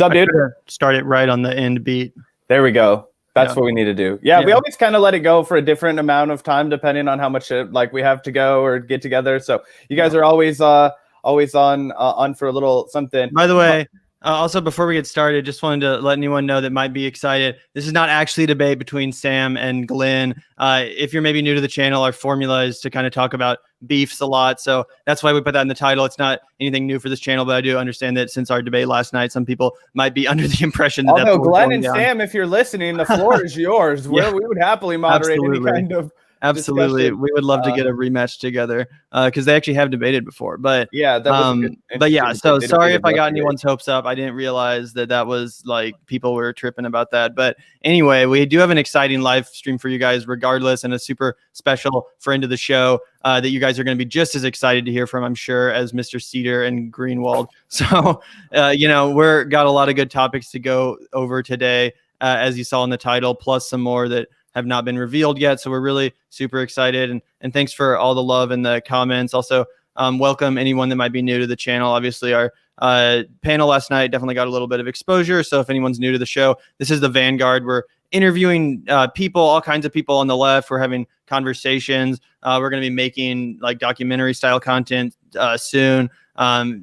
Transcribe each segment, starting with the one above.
up, dude? Start it right on the end beat. There we go. That's what we need to do. Yeah, we always kind of let it go for a different amount of time, depending on how much we have to go or get together. So you guys are always on for a little something. By the way, also before we get started, just wanted to let anyone know that might be excited. This is not actually a debate between Sam and Glenn. If you're maybe new to the channel, our formula is to kind of talk about beefs a lot. So that's why we put that in the title. It's not anything new for this channel, but I do understand that since our debate last night, some people might be under the impression that although Glenn and Sam, if you're listening, the floor is yours. We would happily moderate any kind of Absolutely. discussion. We would love to get a rematch together because they actually have debated before. But yeah, that was but yeah, so sorry if I got anyone's hopes up. I didn't realize that was like people were tripping about that. But anyway, we do have an exciting live stream for you guys regardless, and a super special friend of the show that you guys are going to be just as excited to hear from, I'm sure, as Mr. Seder and Greenwald. So, we're got a lot of good topics to go over today, as you saw in the title, plus some more that have not been revealed yet. So we're really super excited. And thanks for all the love in the comments. Also, welcome anyone that might be new to the channel. Obviously, our panel last night definitely got a little bit of exposure. So if anyone's new to the show, this is the Vanguard. We're interviewing people, all kinds of people on the left. We're having conversations. We're going to be making like documentary style content soon.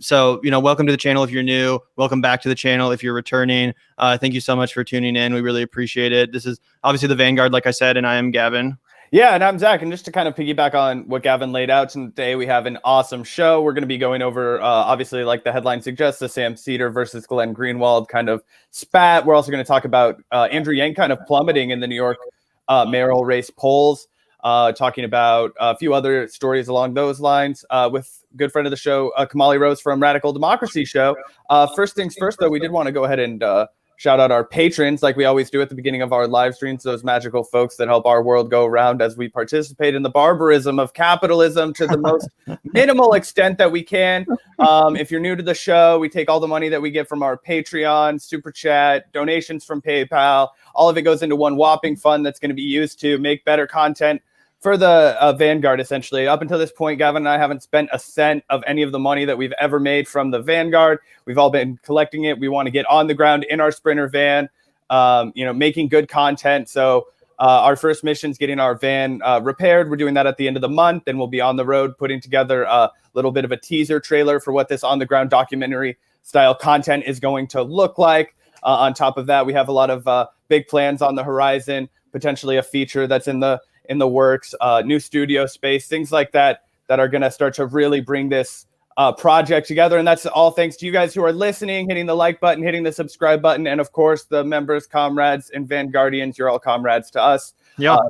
So, welcome to the channel if you're new. Welcome back to the channel if you're returning. Thank you so much for tuning in. We really appreciate it. This is obviously the Vanguard, like I said, and I am Gavin. Yeah, and I'm Zach. And just to kind of piggyback on what Gavin laid out today, we have an awesome show. We're going to be going over, obviously, like the headline suggests, the Sam Seder versus Glenn Greenwald kind of spat. We're also going to talk about Andrew Yang kind of plummeting in the New York mayoral race polls. Talking about a few other stories along those lines with good friend of the show, Kamali Rose from Radical Democracy Show. First things first, though, we did want to go ahead and shout out our patrons like we always do at the beginning of our live streams, those magical folks that help our world go around as we participate in the barbarism of capitalism to the most minimal extent that we can. If you're new to the show, we take all the money that we get from our Patreon, Super Chat, donations from PayPal. All of it goes into one whopping fund that's going to be used to make better content for the Vanguard, essentially. Up until this point, Gavin and I haven't spent a cent of any of the money that we've ever made from the Vanguard. We've all been collecting it. We want to get on the ground in our Sprinter van, making good content. So our first mission is getting our van repaired. We're doing that at the end of the month. Then we'll be on the road putting together a little bit of a teaser trailer for what this on-the-ground documentary style content is going to look like. On top of that, we have a lot of big plans on the horizon, potentially a feature that's in the works, new studio space, things like that are going to start to really bring this project together. And that's all thanks to you guys who are listening, hitting the like button, hitting the subscribe button, and of course the members, comrades, and Vanguardians. You're all comrades to us,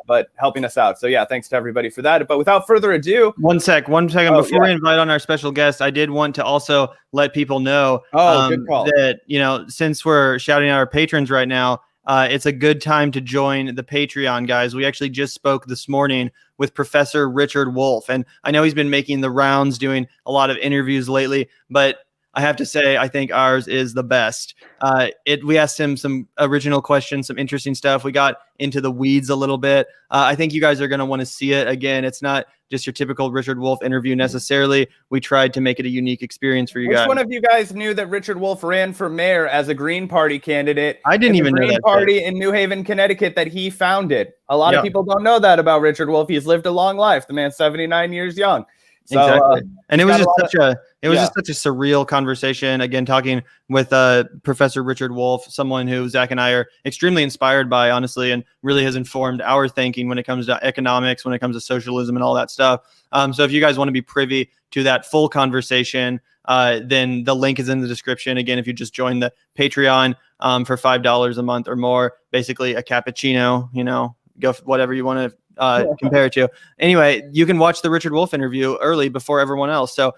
but helping us out. So yeah, thanks to everybody for that. But without further ado, one second before we invite on our special guest, I did want to also let people know good call. that since we're shouting out our patrons right now, it's a good time to join the Patreon, guys. We actually just spoke this morning with Professor Richard Wolff, and I know he's been making the rounds, doing a lot of interviews lately, but I have to say, I think ours is the best. We asked him some original questions, some interesting stuff. We got into the weeds a little bit. I think you guys are going to want to see it. Again, it's not just your typical Richard Wolff interview necessarily. We tried to make it a unique experience for you guys. Which one of you guys knew that Richard Wolff ran for mayor as a Green Party candidate? I didn't even know that. Green Party in New Haven, Connecticut that he founded. A lot of people don't know that about Richard Wolff. He's lived a long life. The man's 79 years young. So, exactly. And it was just such a surreal conversation. Again, talking with Professor Richard Wolff, someone who Zach and I are extremely inspired by, honestly, and really has informed our thinking when it comes to economics, when it comes to socialism and all that stuff. So if you guys want to be privy to that full conversation, then the link is in the description. Again, if you just join the Patreon for $5 a month or more, basically a cappuccino, go for whatever you want to compare it to. Anyway, you can watch the Richard Wolff interview early before everyone else. So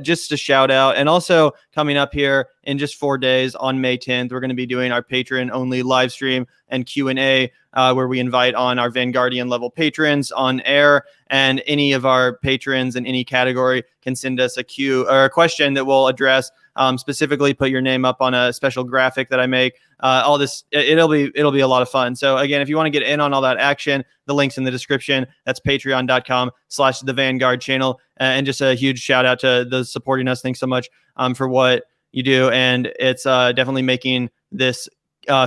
just a shout out. And also coming up here in just 4 days on May 10th, we're going to be doing our patron only live stream and Q&A where we invite on our Vanguardian level patrons on air, and any of our patrons in any category can send us a question that we'll address. Specifically put your name up on a special graphic that I make. All this, it'll be a lot of fun. So again, if you want to get in on all that action, the link's in the description. That's patreon.com/the Vanguard channel. And just a huge shout out to those supporting us. Thanks so much for what you do, and it's definitely making this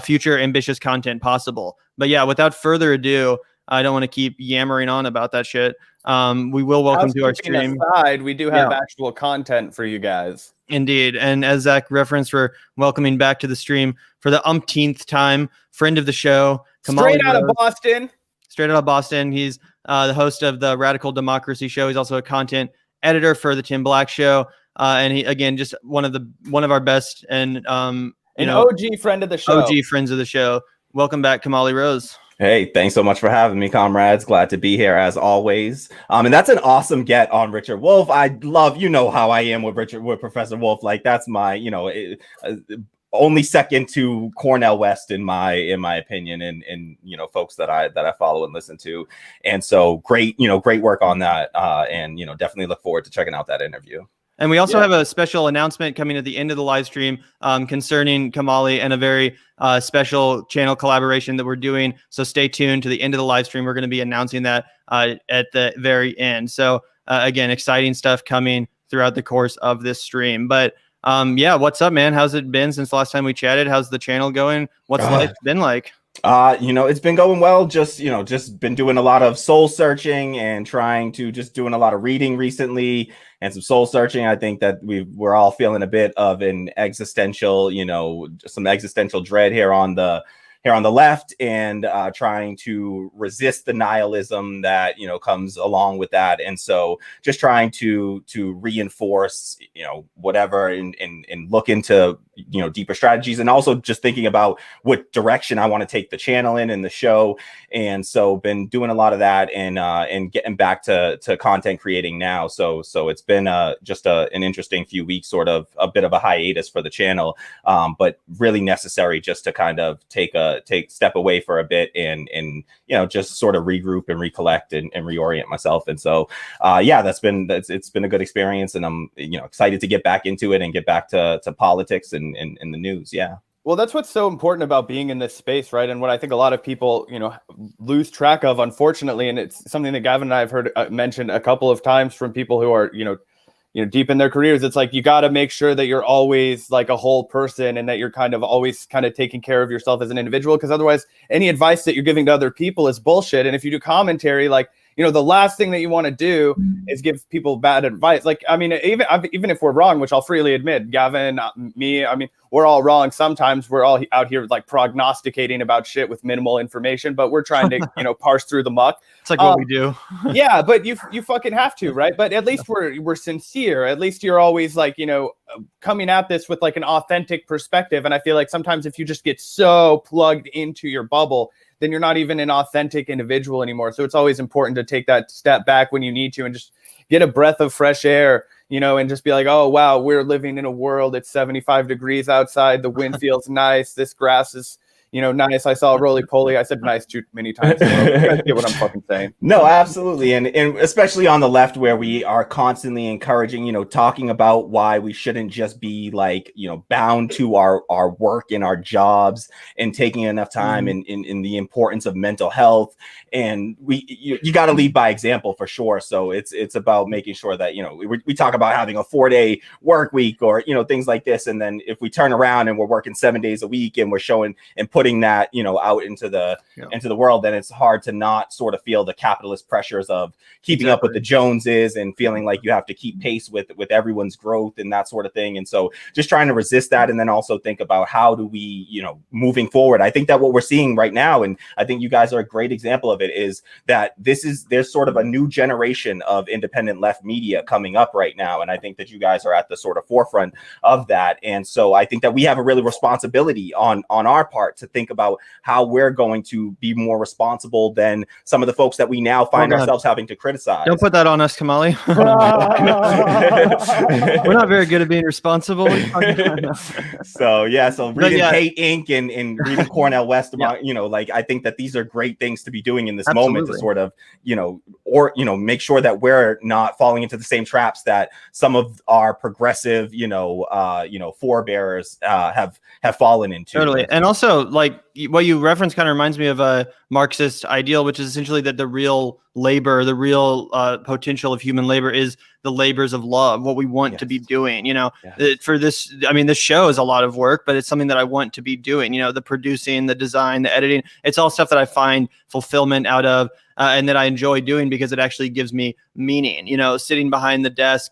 future ambitious content possible. But yeah, without further ado, I don't want to keep yammering on about that shit. We will welcome to our stream. Aside, we do have actual content for you guys. Indeed. And as Zach referenced, we're welcoming back to the stream for the umpteenth time, friend of the show, Straight out of Boston. Straight out of Boston. He's the host of the Radical Democracy Show. He's also a content editor for the Tim Black Show. And he, again, just one of our best and OG friend of the show. OG friends of the show. Welcome back, Kamali Rose. Hey, thanks so much for having me, comrades. Glad to be here as always. And that's an awesome get on Richard Wolff. I love, how I am with Professor Wolff. Like that's my, only second to Cornell West in my opinion, and folks that I follow and listen to. And so great work on that. And definitely look forward to checking out that interview. And we also have a special announcement coming at the end of the live stream concerning Kamali and a very special channel collaboration that we're doing. So stay tuned to the end of the live stream. We're going to be announcing that at the very end. So again, exciting stuff coming throughout the course of this stream. But what's up, man? How's it been since the last time we chatted? How's the channel going? What's life been like? It's been going well. Just been doing a lot of soul searching and doing a lot of reading recently and some soul searching. I think that we're all feeling a bit of an existential, some existential dread here on the left, and trying to resist the nihilism that comes along with that. And so just trying to reinforce whatever and look into deeper strategies, and also just thinking about what direction I want to take the channel in and the show. And so been doing a lot of that and getting back to content creating now. So it's been just an interesting few weeks, sort of a bit of a hiatus for the channel, but really necessary just to kind of step away for a bit and just sort of regroup and recollect and reorient myself. And so it's been a good experience, and I'm excited to get back into it and get back to politics and the news. Yeah. Well, that's what's so important about being in this space, right? And what I think a lot of people, lose track of, unfortunately, and it's something that Gavin and I have heard mentioned a couple of times from people who are, deep in their careers. It's like you got to make sure that you're always like a whole person, and that you're kind of always kind of taking care of yourself as an individual, because otherwise any advice that you're giving to other people is bullshit. And if you do commentary, like, the last thing that you want to do is give people bad advice. Like, I mean, even if we're wrong, which I'll freely admit, Gavin, me, I mean, we're all wrong. Sometimes we're all out here like prognosticating about shit with minimal information, but we're trying to, parse through the muck. It's like what we do. Yeah, but you fucking have to, right? But at least we're sincere. At least you're always like, coming at this with like an authentic perspective. And I feel like sometimes if you just get so plugged into your bubble, then you're not even an authentic individual anymore. So it's always important to take that step back when you need to and just get a breath of fresh air, and just be like, oh, wow, we're living in a world. It's 75 degrees outside. The wind feels nice. This grass is, nice. I saw roly-poly. I said nice too many times. You guys get what I'm fucking saying. No, absolutely. And especially on the left, where we are constantly encouraging, talking about why we shouldn't just be like, bound to our work and our jobs, and taking enough time in the importance of mental health. And you got to lead by example for sure. So it's about making sure that, we talk about having a 4-day work week or, things like this. And then if we turn around and we're working 7 days a week and we're showing and putting that out into the world, then it's hard to not sort of feel the capitalist pressures of keeping up with the Joneses and feeling like you have to keep pace with everyone's growth and that sort of thing. And so just trying to resist that, and then also think about how do we moving forward. I think that what we're seeing right now, and I think you guys are a great example of it, is that there's sort of a new generation of independent left media coming up right now, and I think that you guys are at the sort of forefront of that. And so I think that we have a really responsibility on our part to think about how we're going to be more responsible than some of the folks that we now find ourselves having to criticize. Don't put that on us, Kamali. We're not very good at being responsible. So reading Hate Inc. and reading Cornell West, I think that these are great things to be doing in this moment to sort of, or make sure that we're not falling into the same traps that some of our progressive forebears have fallen into. Totally. And also, like, what you reference kind of reminds me of a Marxist ideal, which is essentially that the real labor, the real potential of human labor is the labors of love, what we want to be doing. For this, I mean, this show is a lot of work, but it's something that I want to be doing. The producing, the design, the editing, it's all stuff that I find fulfillment out of and that I enjoy doing because it actually gives me meaning. Sitting behind the desk,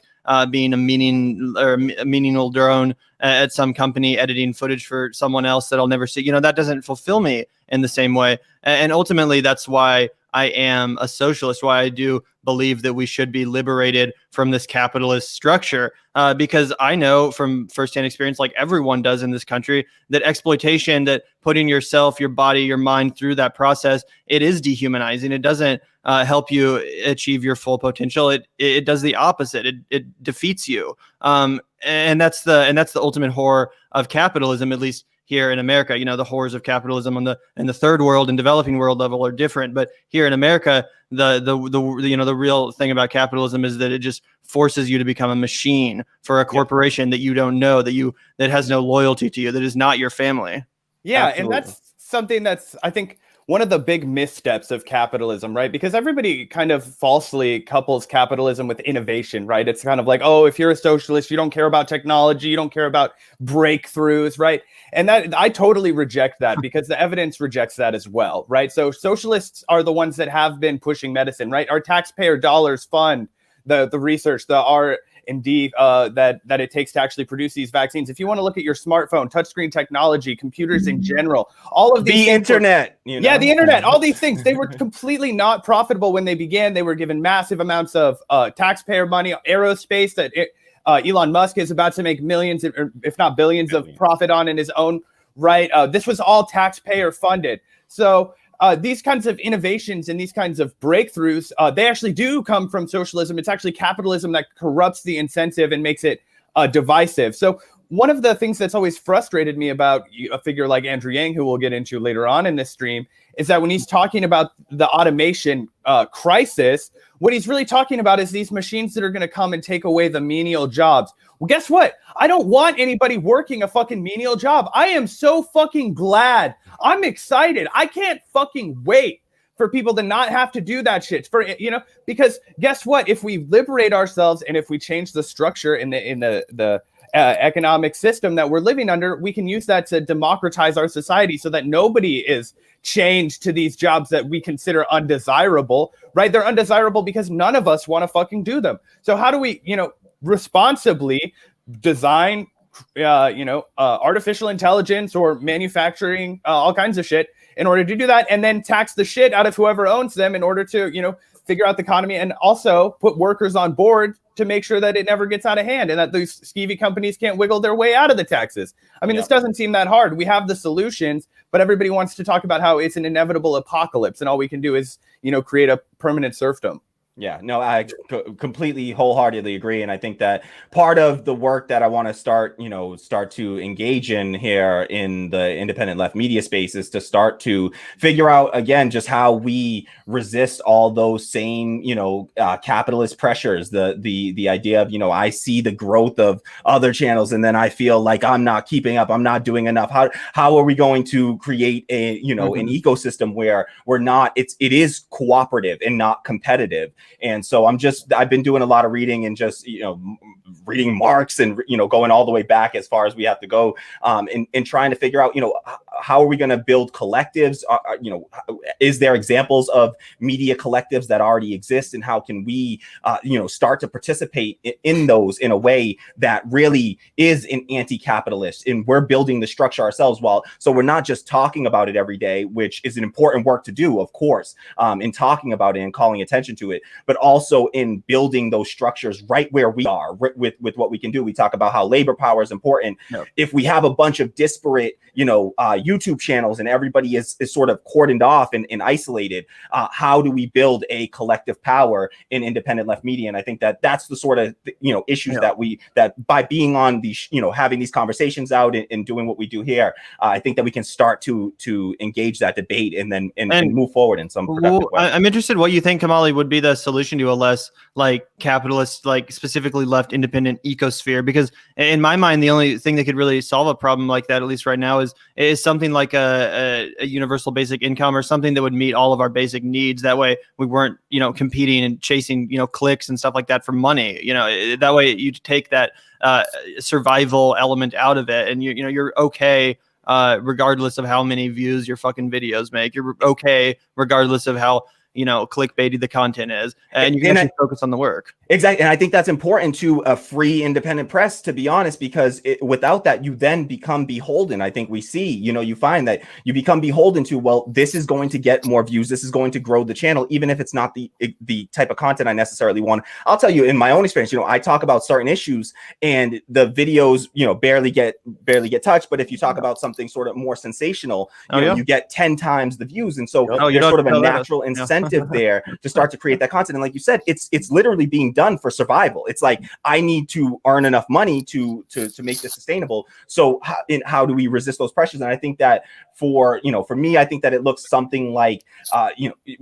being a menial drone at some company, editing footage for someone else that I'll never see, that doesn't fulfill me in the same way. And ultimately, that's why I am a socialist, why I do believe that we should be liberated from this capitalist structure, because I know from firsthand experience, like everyone does in this country, that exploitation, that putting yourself, your body, your mind through that process, it is dehumanizing. It doesn't help you achieve your full potential. It does the opposite. It defeats you. And that's the ultimate horror of capitalism, at least here in America. The horrors of capitalism in the third world and developing world level are different, but here in America, the real thing about capitalism is that it just forces you to become a machine for a corporation that you don't know, that has no loyalty to you, that is not your family. Yeah, Absolutely. and that's something that's, I think, one of the big missteps of capitalism, right? Because everybody kind of falsely couples capitalism with innovation, right? It's kind of like, oh, if you're a socialist, you don't care about technology, you don't care about breakthroughs, right? And that I totally reject that because the evidence rejects that as well, right? So socialists are the ones that have been pushing medicine, right? Our taxpayer dollars fund the research, the R&D that it takes to actually produce these vaccines. If you want to look at your smartphone, touchscreen technology, computers in general, all of these the internet, yeah, the internet, all these things, they were completely not profitable when they began. They were given massive amounts of taxpayer money. Aerospace that Elon Musk is about to make millions, if not billions, of profit on in his own right. This was all taxpayer funded. So these kinds of innovations and these kinds of breakthroughs, they actually do come from socialism. It's actually capitalism that corrupts the incentive and makes it divisive. So one of the things that's always frustrated me about a figure like Andrew Yang, who we'll get into later on in this stream, is that when he's talking about the automation crisis, what he's really talking about is these machines that are going to come and take away the menial jobs. Well, guess what? I don't want anybody working a fucking menial job. I am so fucking glad. I'm excited. I can't fucking wait for people to not have to do that shit. Because guess what? If we liberate ourselves and if we change the structure in the economic system that we're living under, we can use that to democratize our society so that nobody is changed to these jobs that we consider undesirable, right? They're undesirable because none of us want to fucking do them. So how do we, responsibly design, artificial intelligence or manufacturing all kinds of shit in order to do that, and then tax the shit out of whoever owns them in order to, figure out the economy and also put workers on board to make sure that it never gets out of hand and that these skeevy companies can't wiggle their way out of the taxes. I mean, This doesn't seem that hard. We have the solutions, but everybody wants to talk about how it's an inevitable apocalypse and all we can do is, create a permanent serfdom. Yeah, no, I completely wholeheartedly agree. And I think that part of the work that I want to start to engage in here in the independent left media space is to start to figure out, again, just how we resist all those same, capitalist pressures. The idea of, I see the growth of other channels and then I feel like I'm not keeping up. I'm not doing enough. How are we going to create an ecosystem where we're not, it is cooperative and not competitive? And so I've been doing a lot of reading and just, reading Marx and, going all the way back as far as we have to go, and trying to figure out, how are we going to build collectives? Is there examples of media collectives that already exist, and how can we, start to participate in those in a way that really is an anti-capitalist, and we're building the structure ourselves. So we're not just talking about it every day, which is an important work to do, of course, in talking about it and calling attention to it, but also in building those structures right where we are with what we can do. We talk about how labor power is important. No. If we have a bunch of disparate, YouTube channels and everybody is sort of cordoned off and isolated, how do we build a collective power in independent left media? And I think that that's the sort of, issues that by being on these, having these conversations out and doing what we do here, I think that we can start to engage that debate and move forward in some productive way. I'm interested what you think, Kamali, would be the best solution to a less like capitalist, like specifically left independent ecosphere. Because in my mind, the only thing that could really solve a problem like that, at least right now, is something like a universal basic income or something that would meet all of our basic needs. That way we weren't, competing and chasing, clicks and stuff like that for money. That way you take that survival element out of it, and you're okay. Regardless of how many views your fucking videos make, you're okay regardless of how clickbaity the content is, and you can actually focus on the work. Exactly. And I think that's important to a free independent press, to be honest, because without that, you then become beholden. I think we see, you find that you become beholden to, well, this is going to get more views. This is going to grow the channel, even if it's not the type of content I necessarily want. I'll tell you, in my own experience, I talk about certain issues and the videos, barely get touched. But if you talk about something sort of more sensational, you get 10 times the views. And so there's sort of a natural incentive there to start to create that content. And like you said, it's literally being done for survival. It's like, I need to earn enough money to make this sustainable. So how do we resist those pressures? And I think that for me, I think that it looks something like,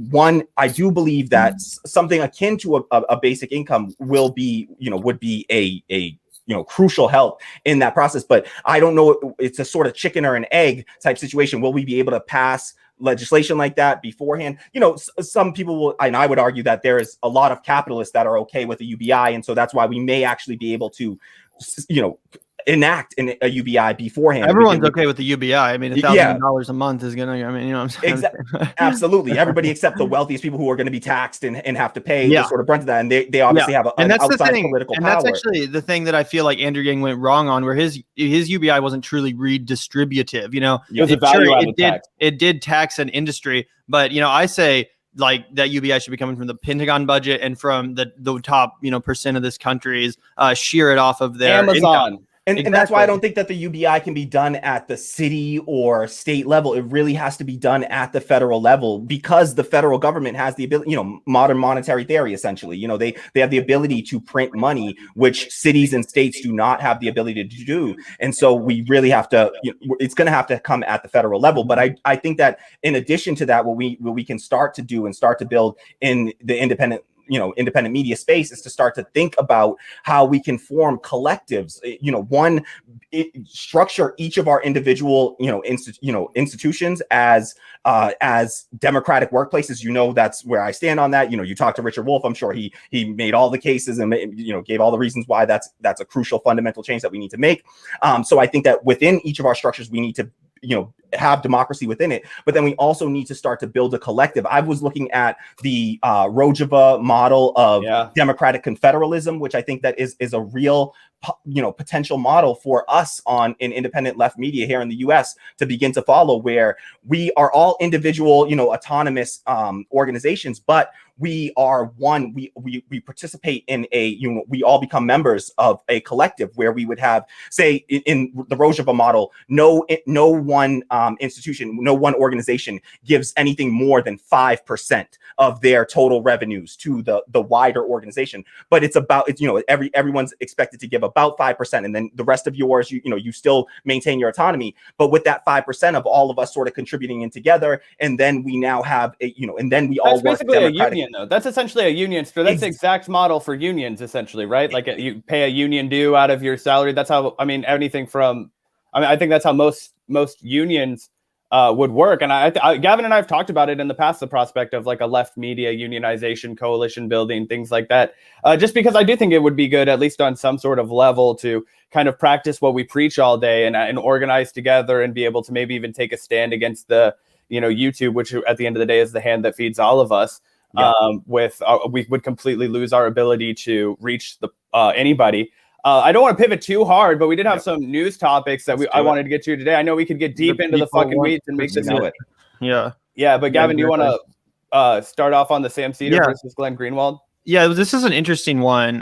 one, I do believe that something akin to a basic income would be a crucial help in that process. But I don't know, it's a sort of chicken or an egg type situation. Will we be able to pass legislation like that beforehand? Some people will, and I would argue that there is a lot of capitalists that are okay with a UBI, and so that's why we may actually be able to enact a UBI beforehand. Everyone's okay with the UBI. I mean, $1,000 a month is gonna. What I'm saying? Exactly. Absolutely, everybody except the wealthiest people who are going to be taxed and have to pay the sort of brunt of that, and they obviously have an outside political power. And that's actually the thing that I feel like Andrew Yang went wrong on, where his UBI wasn't truly redistributive. It did tax an industry, but I say, like, that UBI should be coming from the Pentagon budget and from the top percent of this country's shear it off of their Amazon income. And that's why I don't think that the UBI can be done at the city or state level. It really has to be done at the federal level, because the federal government has the ability, modern monetary theory, essentially. They have the ability to print money, which cities and states do not have the ability to do. And so we really have to, it's going to have to come at the federal level. But I think that in addition to that, what we can start to do and start to build in the independent media space is to start to think about how we can form collectives, structure each of our individual, institutions as democratic workplaces. That's where I stand on that. You talk to Richard Wolff, I'm sure he made all the cases and, gave all the reasons why that's a crucial fundamental change that we need to make. So I think that within each of our structures, we need to, have democracy within it, but then we also need to start to build a collective. I was looking at the Rojava model of democratic confederalism, which I think that is a real potential model for us in independent left media here in the US to begin to follow, where we are all individual, autonomous organizations, but we are one, we participate in we all become members of a collective, where we would have, say, in the Rojava model, no one institution, no one organization gives anything more than 5% of their total revenues to the wider organization. But it's about, everyone's expected to give about 5%, and then the rest of yours, you still maintain your autonomy, but with that 5% of all of us sort of contributing in together, and then we now have and then we all work democratic. A union, though. That's essentially a union. So that's the exact model for unions, essentially, right? Like you pay a union due out of your salary. That's how, anything from, I think that's how most unions would work. And Gavin and I have talked about it in the past, the prospect of like a left media unionization, coalition building, things like that. Just because I do think it would be good, at least on some sort of level, to kind of practice what we preach all day and organize together and be able to maybe even take a stand against the, YouTube, which at the end of the day is the hand that feeds all of us. Yeah. We would completely lose our ability to reach anybody. I don't want to pivot too hard, but we did have some news topics that I wanted to get to today. I know we could get deep into the fucking weeds and make this do it. Yeah. But Gavin, do you want to start off on the Sam Seder versus Glenn Greenwald? Yeah, this is an interesting one.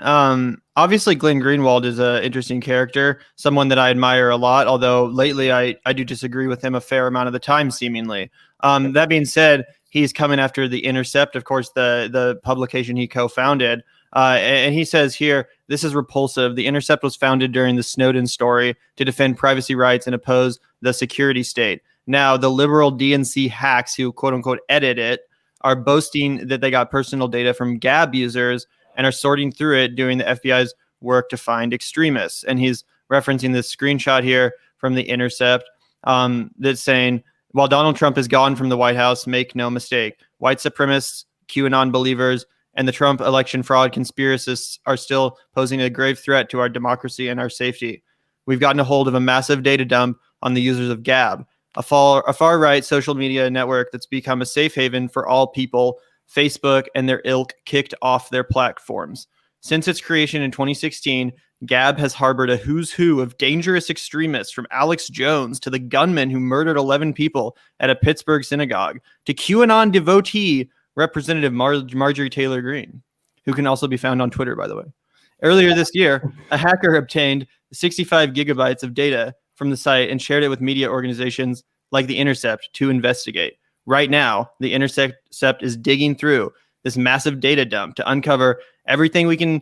Obviously, Glenn Greenwald is an interesting character, someone that I admire a lot, although lately I do disagree with him a fair amount of the time, seemingly. That being said, he's coming after The Intercept, of course, the publication he co-founded. And he says here, this is repulsive. The Intercept was founded during the Snowden story to defend privacy rights and oppose the security state. Now, the liberal DNC hacks who, quote unquote, edit it are boasting that they got personal data from Gab users and are sorting through it, doing the FBI's work to find extremists. And he's referencing this screenshot here from The Intercept that's saying, while Donald Trump is gone from the White House, make no mistake, white supremacists, QAnon believers, and the Trump election fraud conspiracists are still posing a grave threat to our democracy and our safety. We've gotten a hold of a massive data dump on the users of Gab, a far-right social media network that's become a safe haven for all people. Facebook and their ilk kicked off their platforms. Since its creation in 2016, Gab has harbored a who's who of dangerous extremists, from Alex Jones to the gunman who murdered 11 people at a Pittsburgh synagogue, to QAnon devotee Representative Marjorie Taylor Greene, who can also be found on Twitter, by the way. Earlier this year, a hacker obtained 65 gigabytes of data from the site and shared it with media organizations like The Intercept to investigate. Right now, The Intercept is digging through this massive data dump to uncover everything we can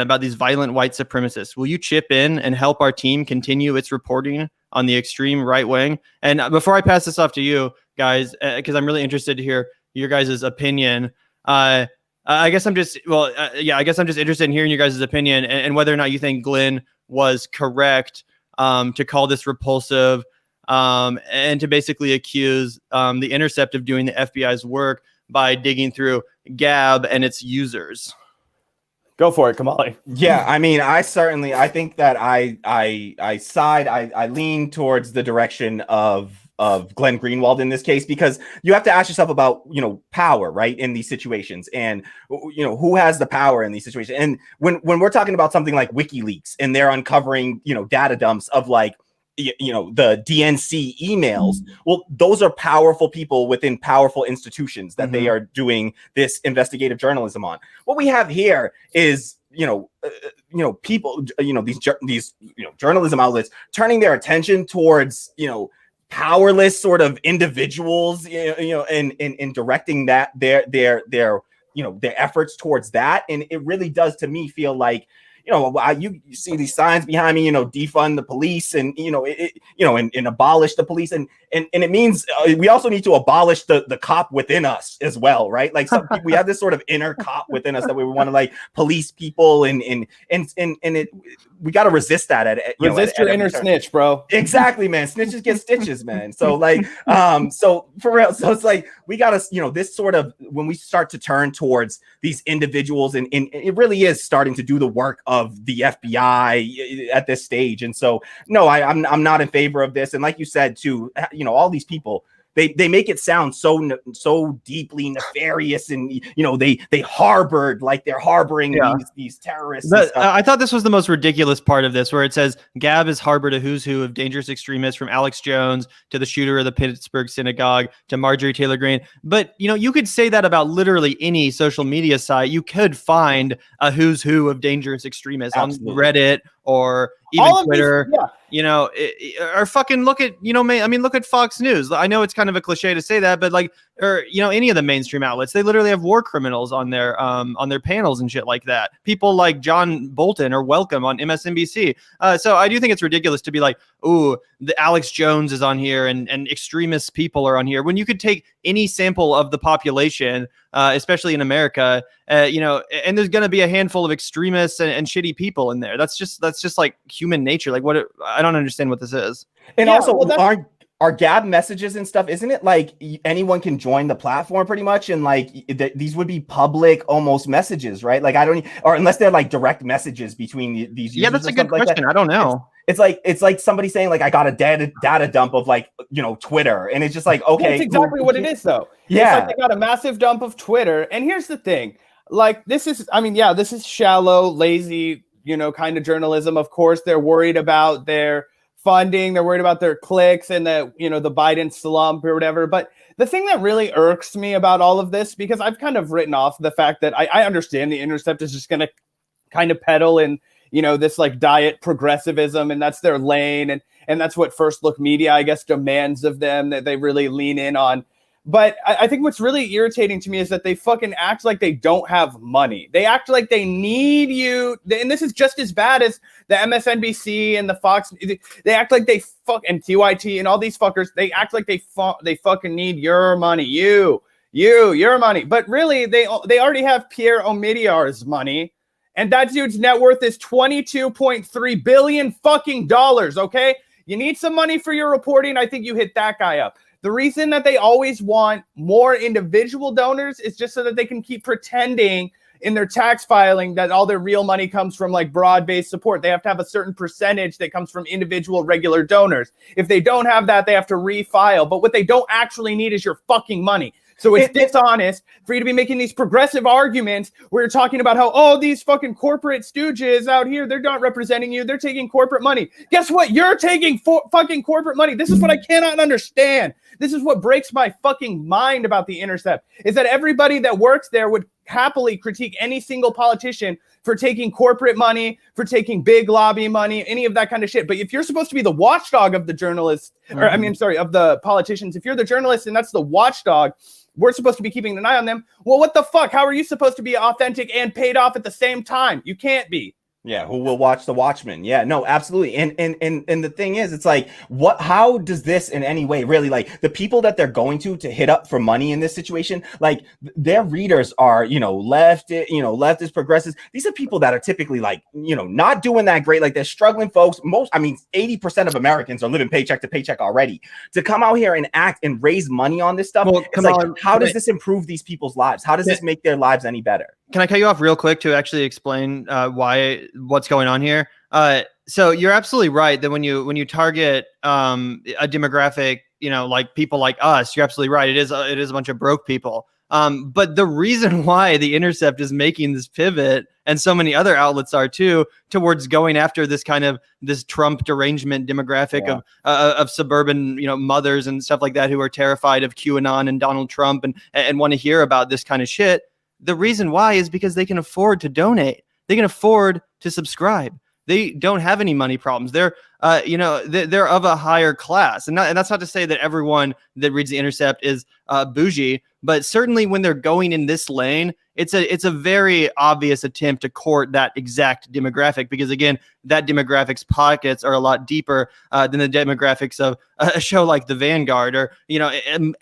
about these violent white supremacists. Will you chip in and help our team continue its reporting on the extreme right wing? And before I pass this off to you guys, because I'm really interested to hear your guys' opinion, I guess I'm just interested in hearing your guys' opinion and whether or not you think Glenn was correct to call this repulsive and to basically accuse The Intercept of doing the FBI's work by digging through Gab and its users. Go for it, Kamali. Yeah, I mean, I think that I lean towards the direction of Glenn Greenwald in this case, because you have to ask yourself about, power, right, in these situations, and who has the power in these situations. And when we're talking about something like WikiLeaks and they're uncovering, data dumps of like, the DNC emails, well, those are powerful people within powerful institutions that they are doing this investigative journalism on. What we have here is, people, these journalism outlets turning their attention towards, powerless sort of individuals, and directing that their efforts towards that. And it really does, to me, feel like, you see these signs behind me, defund the police and, and abolish the police. And it means we also need to abolish the cop within us as well, right? Like we have this sort of inner cop within us that we want to like police people and we got to resist that. Resist your inner snitch, bro. Exactly, man. Snitches get stitches, man. So like, so for real. So it's like, we got to, this sort of, when we start to turn towards these individuals and it really is starting to do the work of the FBI at this stage. And so, no, I'm not in favor of this. And like you said, too, all these people, they make it sound so deeply nefarious, and they harbored, like they're harboring these terrorists. I thought this was the most ridiculous part of this, where it says Gab has harbored a who's who of dangerous extremists, from Alex Jones to the shooter of the Pittsburgh synagogue to Marjorie Taylor Greene. But you could say that about literally any social media site. You could find a who's who of dangerous extremists on Reddit or even Twitter. Or fucking look at look at Fox News. I know it's kind of a cliche to say that, but like, or any of the mainstream outlets, they literally have war criminals on their panels and shit like that. People like John Bolton are welcome on MSNBC. So I do think it's ridiculous to be like, ooh, the Alex Jones is on here and extremist people are on here, when you could take any sample of the population, especially in America, and there's going to be a handful of extremists and shitty people in there. That's just like human nature. Like, I don't understand what this is. And our Gab messages and stuff, isn't it like anyone can join the platform pretty much? And like these would be public almost messages, right? Like or unless they're like direct messages between these users. Yeah, that's a good question. I don't know. It's like somebody saying like, I got a data dump of like, Twitter. And it's just like, okay. That's exactly what it is though. Yeah. It's like they got a massive dump of Twitter. And here's the thing, like this is shallow, lazy, kind of journalism. Of course, they're worried about their funding. They're worried about their clicks and the Biden slump or whatever. But the thing that really irks me about all of this, because I've kind of written off the fact that I understand the Intercept is just going to kind of peddle in, this like diet progressivism, and that's their lane. And that's what First Look Media, I guess, demands of them, that they really lean in on. But I think what's really irritating to me is that they fucking act like they don't have money. They act like they need you. And this is just as bad as the MSNBC and the Fox. They act like they and TYT and all these fuckers. They act like they fucking need your money. You your money. But really, they already have Pierre Omidyar's money, and that dude's net worth is $22.3 billion fucking dollars. Okay, you need some money for your reporting. I think you hit that guy up. The reason that they always want more individual donors is just so that they can keep pretending in their tax filing that all their real money comes from like broad-based support. They have to have a certain percentage that comes from individual regular donors. If they don't have that, they have to refile. But what they don't actually need is your fucking money. So it's dishonest for you to be making these progressive arguments where you're talking about how, oh, these fucking corporate stooges out here, they're not representing you. They're taking corporate money. Guess what? You're taking fucking corporate money. This is what I cannot understand. This is what breaks my fucking mind about The Intercept, is that everybody that works there would happily critique any single politician for taking corporate money, for taking big lobby money, any of that kind of shit. But if you're supposed to be the watchdog of the journalists, or of the politicians, if you're the journalist and that's the watchdog, we're supposed to be keeping an eye on them. Well, what the fuck? How are you supposed to be authentic and paid off at the same time? You can't be. Yeah, who will watch the Watchmen? Yeah, no, absolutely. And the thing is, it's like, how does this in any way really, like, the people that they're going to hit up for money in this situation, like, their readers are, leftist, progressives. These are people that are typically like, not doing that great. Like, they're struggling folks. 80% of Americans are living paycheck to paycheck already. To come out here and act and raise money on this stuff, how does this improve these people's lives? How does this make their lives any better? Can I cut you off real quick to actually explain what's going on here? So you're absolutely right that when you target a demographic, like people like us, you're absolutely right. It is a bunch of broke people. But the reason why The Intercept is making this pivot, and so many other outlets are too, towards going after this kind of this Trump derangement demographic of suburban, mothers and stuff like that who are terrified of QAnon and Donald Trump and want to hear about this kind of shit. The reason why is because they can afford to donate. They can afford to subscribe. They don't have any money problems. They're of a higher class. And that's not to say that everyone that reads The Intercept is bougie, but certainly when they're going in this lane, it's a very obvious attempt to court that exact demographic, because again, that demographic's pockets are a lot deeper than the demographics of a show like the Vanguard or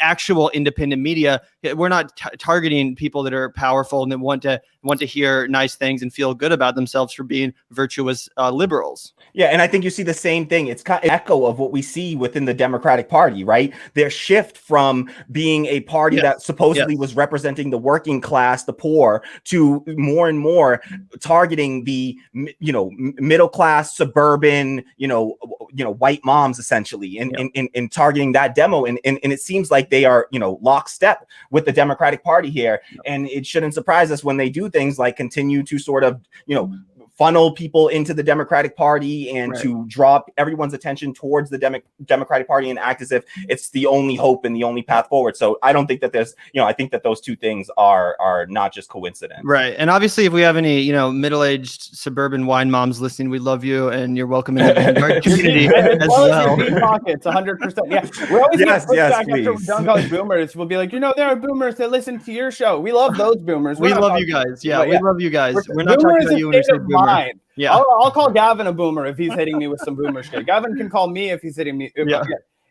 actual independent media. We're not targeting people that are powerful and that want to hear nice things and feel good about themselves for being virtuous liberals. Yeah, and I think you see the same thing. It's kind of an echo of what we see within the Democratic Party, right? Their shift from being a party that supposedly was representing the working class, the poor, to more and more targeting the middle class, suburban, white moms essentially, and targeting that demo. And it seems like they are lockstep with the Democratic Party here, and it shouldn't surprise us when they do things like continue to sort of funnel people into the Democratic Party and to draw everyone's attention towards the Democratic Party and act as if it's the only hope and the only path forward. So I don't think that there's, I think that those two things are not just coincidence. Right. And obviously if we have any, middle-aged suburban wine moms listening, we love you and you're welcome in the Vanguard community as well. Pockets, 100%. Yeah. We're always back after we dunk on boomers. We'll be like, there are boomers that listen to your show. We love those boomers. We love you guys. Yeah, we love you guys. We're not talking about you when we say boomer. Yeah, I'll call Gavin a boomer if he's hitting me with some boomer shit. Gavin can call me if he's hitting me.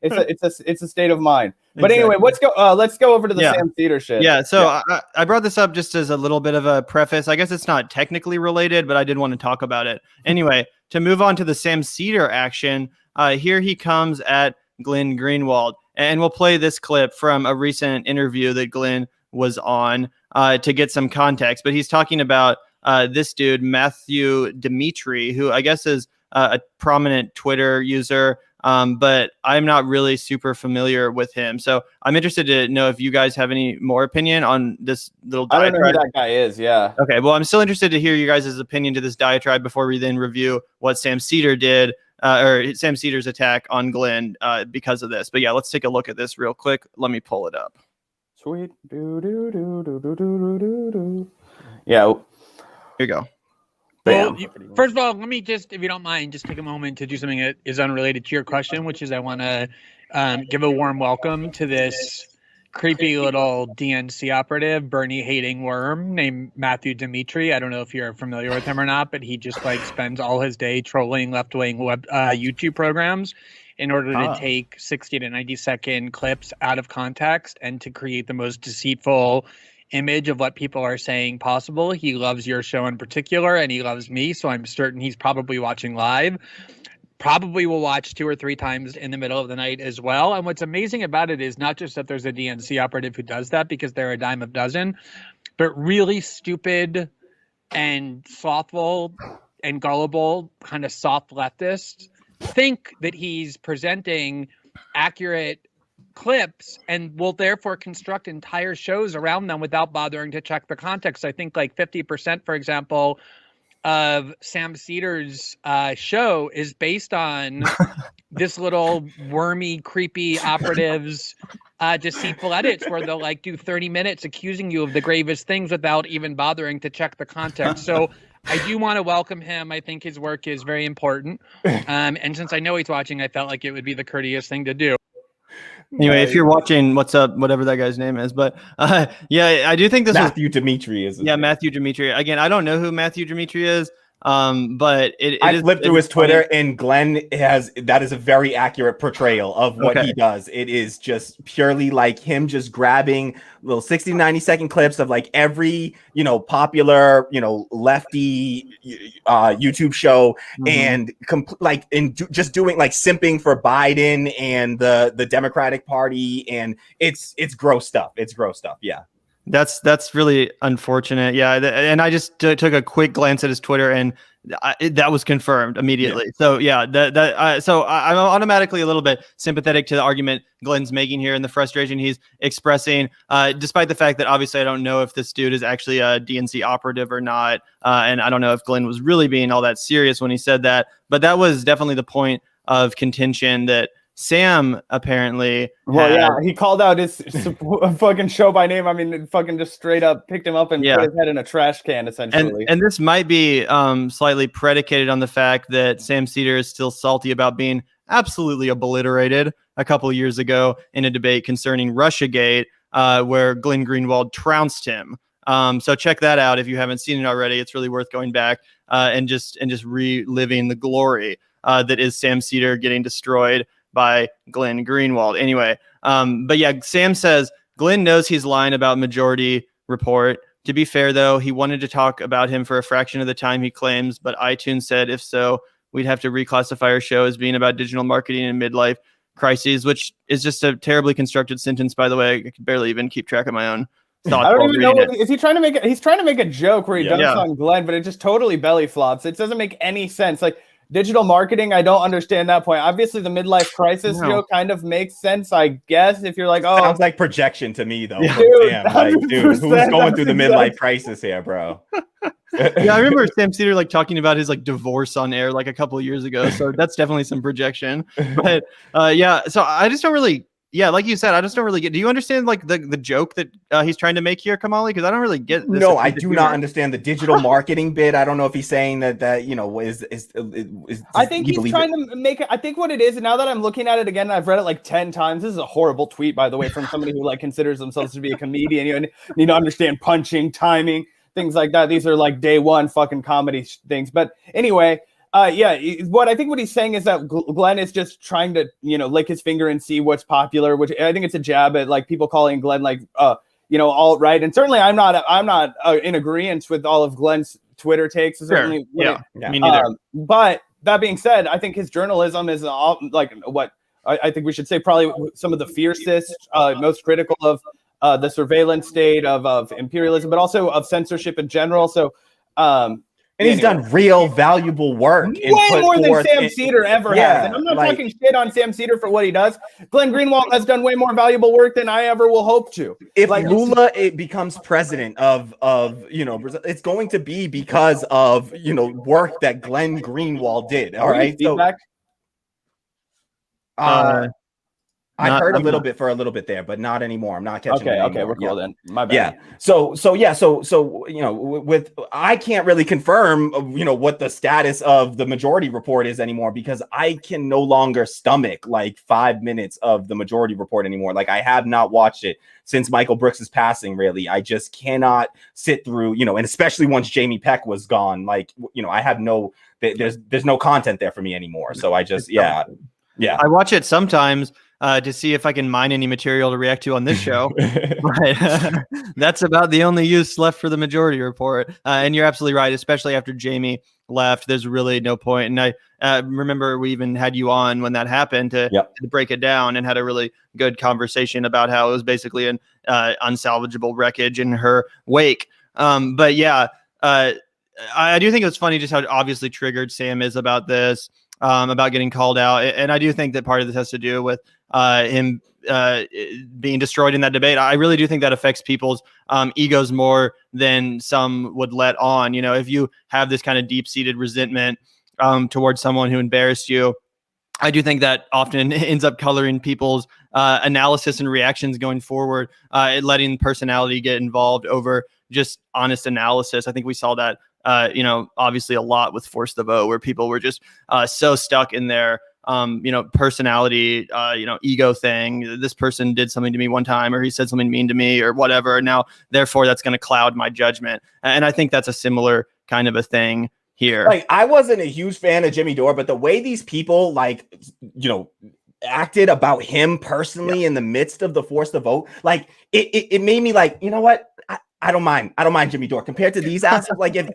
It's a state of mind. But anyway, let's go over to the Sam Seder shit. Yeah, so I brought this up just as a little bit of a preface. I guess it's not technically related, but I did want to talk about it. Anyway, to move on to the Sam Seder action, here he comes at Glenn Greenwald. And we'll play this clip from a recent interview that Glenn was on to get some context. But he's talking about this dude, Matthew Dimitri, who I guess is a prominent Twitter user, but I'm not really super familiar with him. So I'm interested to know if you guys have any more opinion on this little diatribe. I don't know who that guy is, yeah. Okay, well, I'm still interested to hear you guys' opinion to this diatribe before we then review what Sam Seder did, or Sam Seder's attack on Glenn because of this. But yeah, let's take a look at this real quick. Let me pull it up. Sweet. Yeah. Here you go. Well, first of all, let me just, if you don't mind, just take a moment to do something that is unrelated to your question, which is I want to give a warm welcome to this creepy little DNC operative, Bernie hating worm named Matthew Dimitri. I don't know if you're familiar with him or not, but he just spends all his day trolling left-wing YouTube programs in order to take 60 to 90-second clips out of context and to create the most deceitful image of what people are saying possible. He loves your show in particular, and he loves me, so I'm certain he's probably watching live. Probably will watch 2 or 3 times in the middle of the night as well. And what's amazing about it is not just that there's a DNC operative who does that, because they're a dime a dozen, but really stupid and slothful and gullible kind of soft leftists think that he's presenting accurate clips and will therefore construct entire shows around them without bothering to check the context. I think like 50%, for example, of Sam Seder's show is based on this little wormy, creepy operative's deceitful edits where they'll like do 30 minutes accusing you of the gravest things without even bothering to check the context. So I do want to welcome him. I think his work is very important. And since I know he's watching, I felt like it would be the courteous thing to do. Anyway, if you're watching, what's up, whatever that guy's name is. But yeah, I do think this Matthew Dimitri is. Yeah, Matthew Dimitri. Again, I don't know who Matthew Dimitri is. But I flipped through his Twitter, and Glenn that is a very accurate portrayal of what he does. It is just purely like him just grabbing little 60 to 90-second clips of like every, popular, lefty YouTube show, and just doing like simping for Biden and the Democratic Party. And it's gross stuff. It's gross stuff. Yeah. That's really unfortunate. Yeah, and I just took a quick glance at his Twitter, and that was confirmed immediately. Yeah. So I'm automatically a little bit sympathetic to the argument Glenn's making here and the frustration he's expressing, despite the fact that obviously I don't know if this dude is actually a DNC operative or not, and I don't know if Glenn was really being all that serious when he said that. But that was definitely the point of contention that Sam apparently he called out his fucking show by name. I mean, fucking just straight up picked him up and put his head in a trash can, essentially. And this might be slightly predicated on the fact that Sam Seder is still salty about being absolutely obliterated a couple of years ago in a debate concerning Russiagate, where Glenn Greenwald trounced him. So check that out if you haven't seen it already. It's really worth going back and just reliving the glory that is Sam Seder getting destroyed by Glenn Greenwald. Anyway, but yeah, Sam says Glenn knows he's lying about Majority Report. To be fair, though, he wanted to talk about him for a fraction of the time he claims, but iTunes said if so, we'd have to reclassify our show as being about digital marketing and midlife crises, which is just a terribly constructed sentence, by the way. I could barely even keep track of my own thoughts. I don't even know. Is he trying to make it? He's trying to make a joke where he dunks on Glenn, but it just totally belly flops. It doesn't make any sense. Like, digital marketing, I don't understand that point. Obviously, the midlife crisis joke kind of makes sense, I guess, if you're like, sounds like projection to me, though. Dude, who's going through the midlife crisis here, bro? Yeah, I remember Sam Seder talking about his divorce on air a couple of years ago. So that's definitely some projection. But so I just don't really. Yeah, like you said, I just don't really get. Do you understand the joke that he's trying to make here, Kamali? Because I don't really get this. No, I do not understand the digital marketing bit. I don't know if he's saying that is. I think he's trying to make it. I think what it is, and now that I'm looking at it again, I've read it 10 times. This is a horrible tweet, by the way, from somebody who considers themselves to be a comedian. You need to understand punching, timing, things like that. These are day one fucking comedy things. But anyway. What he's saying is that Glenn is just trying to, lick his finger and see what's popular, which I think it's a jab at people calling Glenn alt-right. And certainly I'm not in agreement with all of Glenn's Twitter takes. Certainly, me neither. But that being said, I think his journalism is what I think we should say probably some of the fiercest, most critical of the surveillance state of imperialism, but also of censorship in general. So, and he's done real valuable work. Way more than Sam Seder ever has. And I'm not talking shit on Sam Seder for what he does. Glenn Greenwald has done way more valuable work than I ever will hope to. If Lula becomes president of it's going to be because of work that Glenn Greenwald did. All right. Feedback? I heard a little bit there, but not anymore. I'm not catching it. Okay, we're cool then. My bad. Yeah. So with I can't really confirm what the status of the Majority Report is anymore, because I can no longer stomach 5 minutes of the Majority Report anymore. I have not watched it since Michael Brooks's passing. Really, I just cannot sit through and especially once Jamie Peck was gone. I have there's no content there for me anymore. So I just Yeah. I watch it sometimes to see if I can mine any material to react to on this show. But that's about the only use left for the Majority Report. And you're absolutely right, especially after Jamie left. There's really no point. And I remember we even had you on when that happened to break it down and had a really good conversation about how it was basically an unsalvageable wreckage in her wake. But yeah, I do think it's funny just how obviously triggered Sam is about this. About getting called out. And I do think that part of this has to do with him being destroyed in that debate. I really do think that affects people's egos more than some would let on. You know, if you have this kind of deep-seated resentment towards someone who embarrassed you, I do think that often ends up coloring people's analysis and reactions going forward, letting personality get involved over just honest analysis. I think we saw that obviously a lot with Force the Vote, where people were just so stuck in their, personality, ego thing. This person did something to me one time, or he said something mean to me or whatever. Now, therefore, that's going to cloud my judgment. And I think that's a similar kind of a thing here. Like, I wasn't a huge fan of Jimmy Dore, but the way these people acted about him personally in the midst of the Force the Vote, like it made me like, you know what? I don't mind Jimmy Dore compared to these assholes. Like, if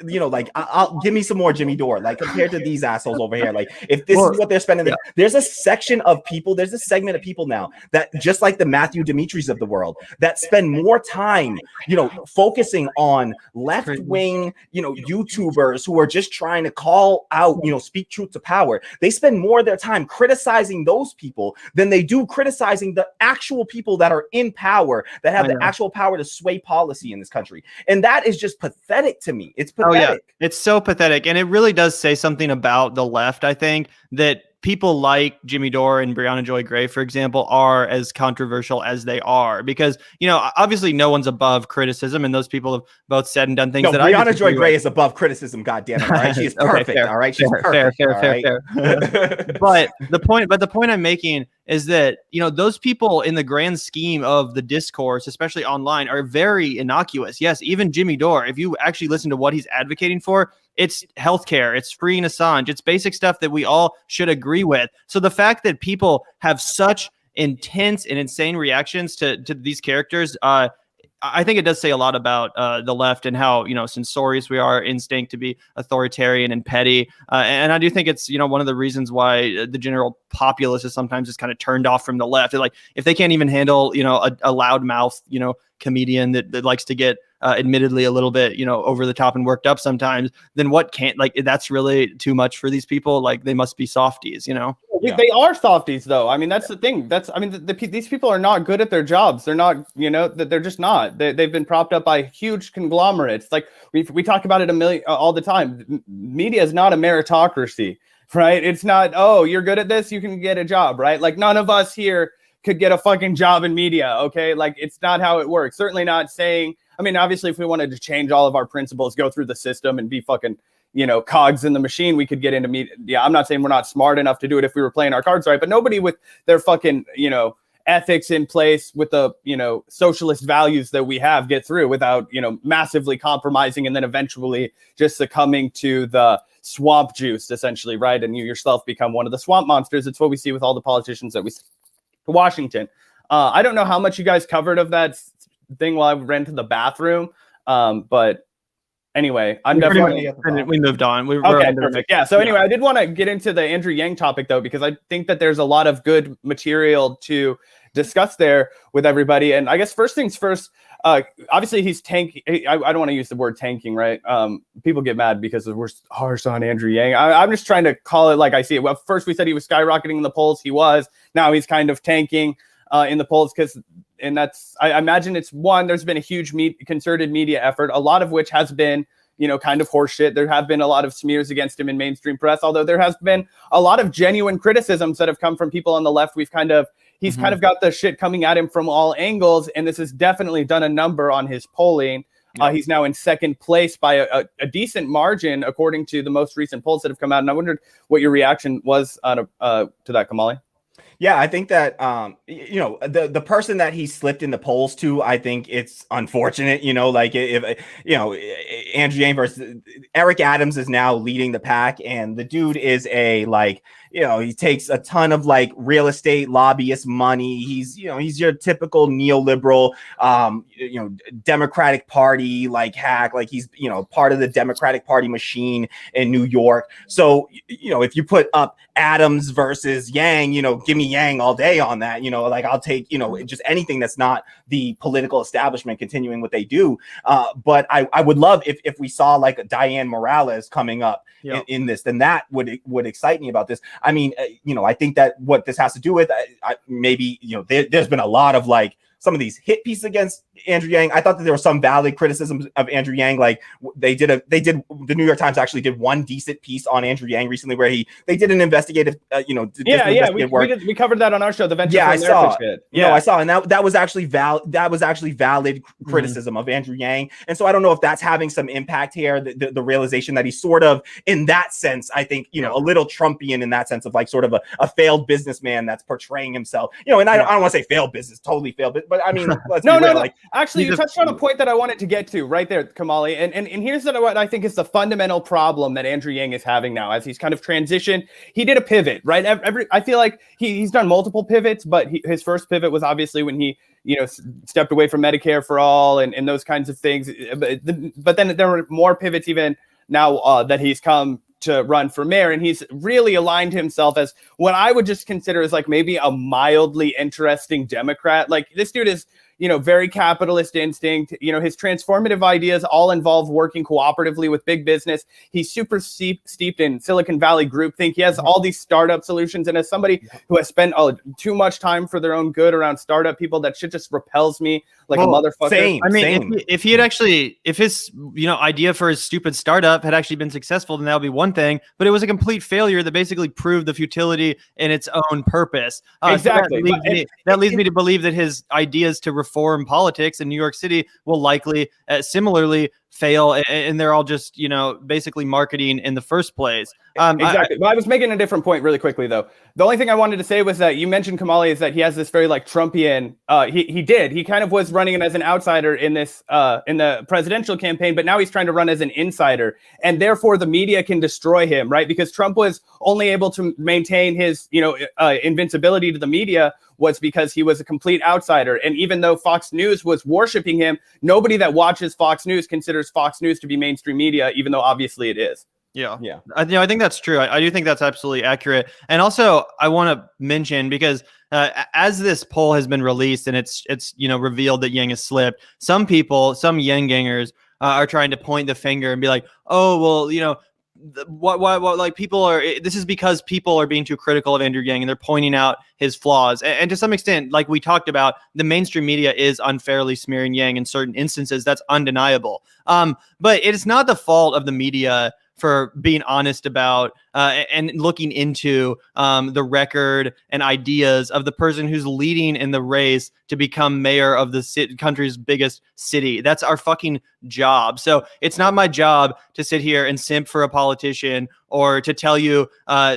I'll give me some more Jimmy Dore. Like, compared to these assholes over here. Like, if this is what they're spending, there's a section of people, there's a segment of people now that, just like the Matthew Dimitris of the world, that spend more time, focusing on left wing, YouTubers who are just trying to call out, speak truth to power. They spend more of their time criticizing those people than they do criticizing the actual people that are in power, that have the actual power to sway policy in this country. And that is just pathetic to me. It's pathetic. Oh, yeah. It's so pathetic. And it really does say something about the left, I think, that people like Jimmy Dore and Breonna Joy Gray, for example, are as controversial as they are, because, obviously no one's above criticism, and those people have both said and done things that Breonna Joy Gray is above criticism. God damn it. All right. She is perfect. All right. She's perfect. Fair. But the point I'm making is that, those people in the grand scheme of the discourse, especially online, are very innocuous. Yes, even Jimmy Dore, if you actually listen to what he's advocating for, it's healthcare, it's freeing Assange, it's basic stuff that we all should agree with. So the fact that people have such intense and insane reactions to these characters, I think it does say a lot about the left and how, censorious we are, instinct to be authoritarian and petty. And I do think it's, one of the reasons why the general populace is sometimes just kind of turned off from the left. Like, if they can't even handle, a loudmouth, comedian that likes to get admittedly a little bit, over the top and worked up sometimes, then what can't, like, that's really too much for these people. Like, they must be softies, They are softies, though. I mean, that's the thing. These people are not good at their jobs. They're not, they're just not. They've been propped up by huge conglomerates. Like, we talk about it all the time. Media is not a meritocracy, right? It's not, oh, you're good at this, you can get a job, right? Like, none of us here could get a fucking job in media, okay? Like, it's not how it works. Certainly not saying, I mean, obviously, if we wanted to change all of our principles, go through the system and be fucking, cogs in the machine, we could get into media. Yeah, I'm not saying we're not smart enough to do it if we were playing our cards right, but nobody with their fucking, ethics in place, with the, socialist values that we have, get through without, massively compromising and then eventually just succumbing to the swamp juice, essentially, right? And you yourself become one of the swamp monsters. It's what we see with all the politicians that we see in Washington. I don't know how much you guys covered of that thing while I ran to the bathroom, but anyway, I'm definitely. We moved on. Okay, perfect. Yeah. So anyway, I did want to get into the Andrew Yang topic, though, because I think that there's a lot of good material to discuss there with everybody. And I guess first things first, obviously he's tanking. I don't want to use the word tanking, right? People get mad because we're harsh on Andrew Yang. I'm just trying to call it like I see it. Well, first we said he was skyrocketing in the polls. He was. Now he's kind of tanking in the polls and that's, I imagine it's one, there's been a huge concerted media effort, a lot of which has been, kind of horseshit. There have been a lot of smears against him in mainstream press, although there has been a lot of genuine criticisms that have come from people on the left. He's kind of got the shit coming at him from all angles, and this has definitely done a number on his polling. He's now in second place by a decent margin, according to the most recent polls that have come out. And I wondered what your reaction was to that, Kamali. Yeah, I think that the person that he slipped in the polls to, I think it's unfortunate. Like if Andrew Yang versus Eric Adams is now leading the pack, and the dude is he takes a ton of like real estate lobbyist money. He's your typical neoliberal, Democratic Party like hack. Like he's part of the Democratic Party machine in New York. So if you put up Adams versus Yang, give me Yang all day on that. Like I'll take just anything that's not the political establishment continuing what they do. But I would love if we saw like a Diane Morales coming up in this, then that would excite me about this. I mean, I think that what this has to do with maybe there's been a lot of like some of these hit pieces against Andrew Yang. I thought that there was some valid criticisms of Andrew Yang. Like the New York Times actually did one decent piece on Andrew Yang recently where they did an investigative, we covered that on our show. The venture. Yeah, I saw. Yeah, I saw, and that was actually valid criticism of Andrew Yang. And so I don't know if that's having some impact here. The realization that he's sort of in that sense, I think a little Trumpian in that sense of like sort of a failed businessman that's portraying himself. And I don't want to say failed business, totally failed, but I mean, let's be real. Like, actually, you touched on a point that I wanted to get to right there, Kamali. And here's what I think is the fundamental problem that Andrew Yang is having now as he's kind of transitioned. He did a pivot, right? I feel like he's done multiple pivots, but his first pivot was obviously when he stepped away from Medicare for all and those kinds of things. But then there were more pivots even now that he's come to run for mayor, and he's really aligned himself as what I would just consider as like maybe a mildly interesting Democrat. Like this dude is very capitalist instinct. His transformative ideas all involve working cooperatively with big business. He's super steeped in Silicon Valley groupthink. He has all these startup solutions. And as somebody who has spent too much time for their own good around startup people, that shit just repels me like a motherfucker. Same. I mean, if his idea for his stupid startup had actually been successful, then that would be one thing. But it was a complete failure that basically proved the futility in its own purpose. Exactly. So that leads me to believe that his ideas to reform politics in New York City will likely similarly fail, and they're all just basically marketing in the first place. Exactly. I was making a different point really quickly though. The only thing I wanted to say was that you mentioned Kamali is that he has this very like Trumpian. He kind of was running as an outsider in this in the presidential campaign, but now he's trying to run as an insider, and therefore the media can destroy him, right? Because Trump was only able to maintain his invincibility to the media was because he was a complete outsider. And even though Fox News was worshiping him, nobody that watches Fox News considers Fox News to be mainstream media, even though obviously it is. Yeah. I think that's true. I do think that's absolutely accurate. And also, I want to mention, because as this poll has been released and it's revealed that Yang has slipped, some Yang gangers are trying to point the finger and be like, oh, well, what like people are, this is because people are being too critical of Andrew Yang and they're pointing out his flaws. And to some extent, like we talked about, the mainstream media is unfairly smearing Yang in certain instances. That's undeniable. But it is not the fault of the media for being honest about and looking into the record and ideas of the person who's leading in the race to become mayor of the country's biggest city. That's our fucking job. So it's not my job to sit here and simp for a politician or to tell you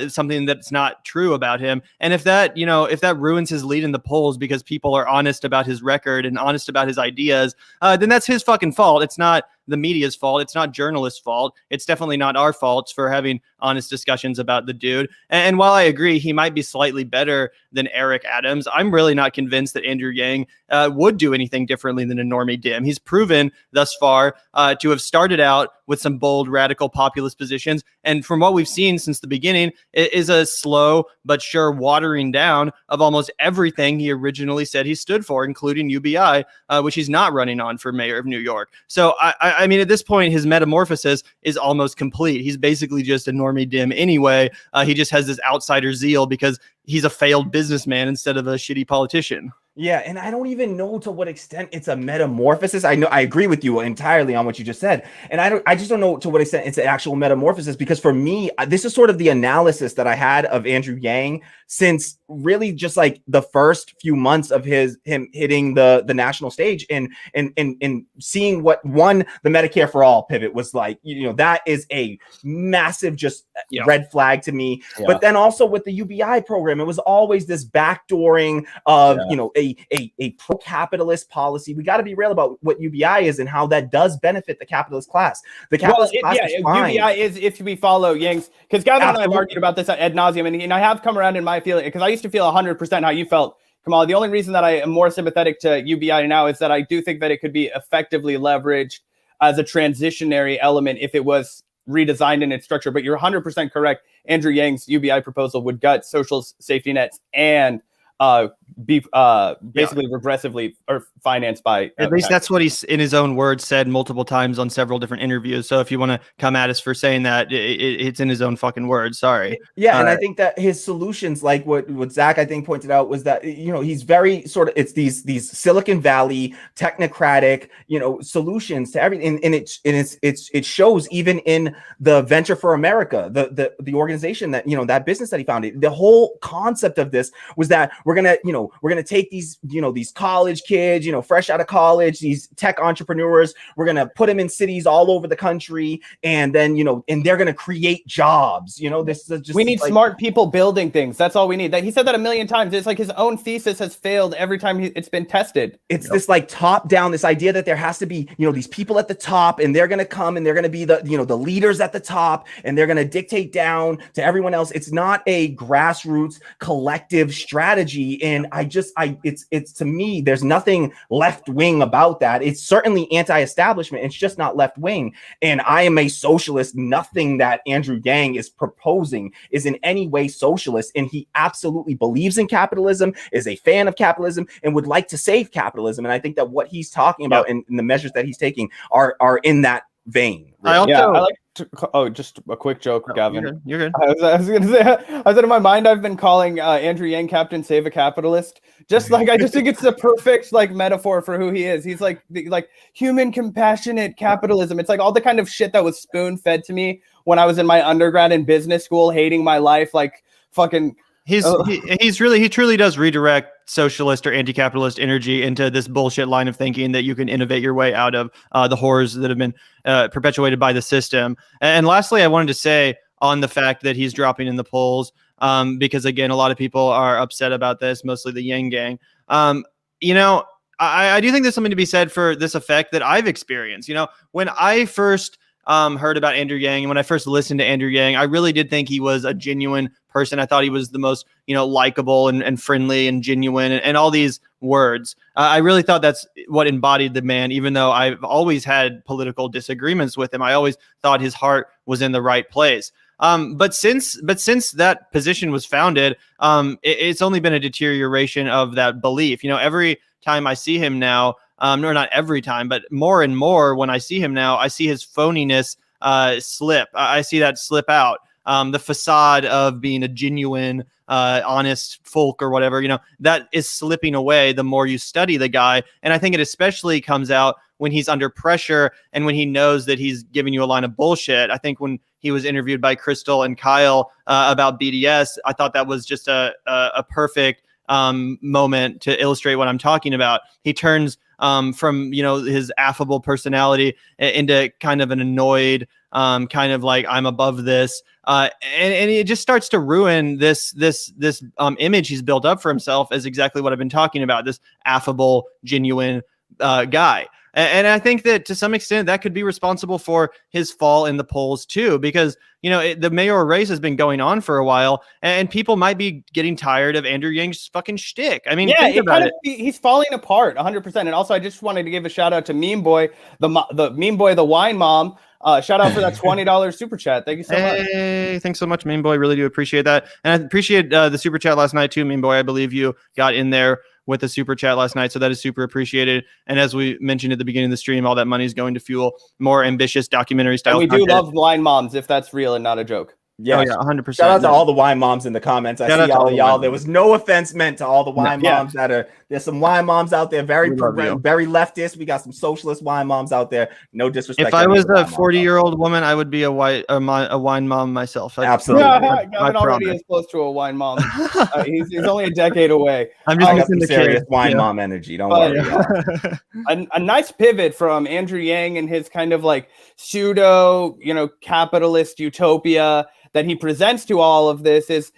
something that's not true about him. And if that ruins his lead in the polls because people are honest about his record and honest about his ideas, then that's his fucking fault. It's not the media's fault. It's not journalists' fault. It's definitely not our faults for having honest discussions about the dude. And while I agree he might be slightly better than Eric Adams, I'm really not convinced that Andrew Yang would do anything differently than a normie dim. He's proven thus far to have started out with some bold, radical populist positions. And from what we've seen since the beginning, it is a slow but sure watering down of almost everything he originally said he stood for, including UBI, which he's not running on for mayor of New York. So, I mean, at this point, his metamorphosis is almost complete. He's basically just a normie dim anyway. He just has this outsider zeal because he's a failed businessman instead of a shitty politician. Yeah, and I don't even know to what extent it's a metamorphosis. I know I agree with you entirely on what you just said, and I just don't know to what extent it's an actual metamorphosis, because for me, this is sort of the analysis that I had of Andrew Yang since really just like the first few months of him hitting the national stage, and seeing what the Medicare for All pivot was like. That is a massive just red flag to me. Yeah. But then also with the UBI program, it was always this backdooring of a pro-capitalist policy. We got to be real about what UBI is and how that does benefit the capitalist class. The capitalist class is fine. UBI is if we follow Yang's, because Gavin and I have argued about this ad nauseum, and I have come around in my feeling, because I used to feel 100% how you felt, Kamal. The only reason that I am more sympathetic to UBI now is that I do think that it could be effectively leveraged as a transitionary element if it was redesigned in its structure. But you're 100% correct. Andrew Yang's UBI proposal would gut social safety nets and be basically regressively or financed by at least that's what he's in his own words said multiple times on several different interviews. So if you want to come at us for saying that, it's in his own fucking words. Sorry. Yeah, and I think that his solutions, like what Zach I think pointed out, was that he's very sort of, it's these Silicon Valley technocratic solutions to everything, and it shows even in the Venture for America, the organization that that business that he founded. The whole concept of this was that we're gonna take these these college kids fresh out of college, these tech entrepreneurs, we're gonna put them in cities all over the country, and then and they're gonna create jobs. This is just, we need smart people building things. That's all we need. He said that a million times. It's like his own thesis has failed every time it's been tested. It's this like top down, this idea that there has to be these people at the top, and they're gonna come and they're gonna be the the leaders at the top, and they're gonna dictate down to everyone else. It's not a grassroots collective strategy, and it's to me, there's nothing left wing about that. It's certainly anti-establishment. It's just not left wing. And I am a socialist. Nothing that Andrew Yang is proposing is in any way socialist. And he absolutely believes in capitalism, is a fan of capitalism, and would like to save capitalism. And I think that what he's talking about and the measures that he's taking are in that vein. Really. I like to, just a quick joke, Gavin. You're good. I was gonna say, I said in my mind, I've been calling Andrew Yang Captain Save a Capitalist. Just I just think it's the perfect metaphor for who he is. He's like human compassionate capitalism. It's like all the kind of shit that was spoon fed to me when I was in my undergrad in business school, hating my life, fucking. He truly does redirect socialist or anti-capitalist energy into this bullshit line of thinking that you can innovate your way out of the horrors that have been perpetuated by the system. And lastly, I wanted to say on the fact that he's dropping in the polls, because again, a lot of people are upset about this, mostly the Yang gang. I do think there's something to be said for this effect that I've experienced. When I first heard about Andrew Yang, and when I first listened to Andrew Yang, I really did think he was a genuine person. I thought he was the most, likable and friendly and genuine and all these words. I really thought that's what embodied the man, even though I've always had political disagreements with him. I always thought his heart was in the right place. But since that position was founded, it's only been a deterioration of that belief. Every time I see him now, no, not every time, but more and more when I see him now, I see his phoniness slip. I see that slip out. The facade of being a genuine, honest folk or whatever, that is slipping away the more you study the guy. And I think it especially comes out when he's under pressure and when he knows that he's giving you a line of bullshit. I think when he was interviewed by Crystal and Kyle about BDS, I thought that was just a perfect moment to illustrate what I'm talking about. He turns from his affable personality into kind of an annoyed, kind of like I'm above this, and it just starts to ruin this image he's built up for himself as exactly what I've been talking about, this affable, genuine guy. And I think that to some extent that could be responsible for his fall in the polls too, because the mayoral race has been going on for a while, and people might be getting tired of Andrew Yang's fucking shtick. I mean, think about it. He's falling apart 100%. And also, I just wanted to give a shout out to Meme Boy, the Meme Boy, the wine mom. Shout out for that $20 super chat. Thank you so much. Hey, thanks so much, Meme Boy. Really do appreciate that, and I appreciate the super chat last night too, Meme Boy. I believe you got in there with the super chat last night, so that is super appreciated. And as we mentioned at the beginning of the stream, all that money is going to fuel more ambitious documentary style. And we do love wine moms, if that's real and not a joke. Yeah, Oh, yeah, 100%. Shout out to all the wine moms in the comments. I see all of y'all. There was no offense meant to all the wine moms there's some wine moms out there, very leftist. We got some socialist wine moms out there. No disrespect. If I was a 40-year-old woman, I would be a wine mom myself. Absolutely. Gavin already is close to a wine mom. He's only a decade away. I'm just got some serious wine mom energy. Don't worry. A nice pivot from Andrew Yang and his kind of like pseudo, capitalist utopia that he presents to all of this is,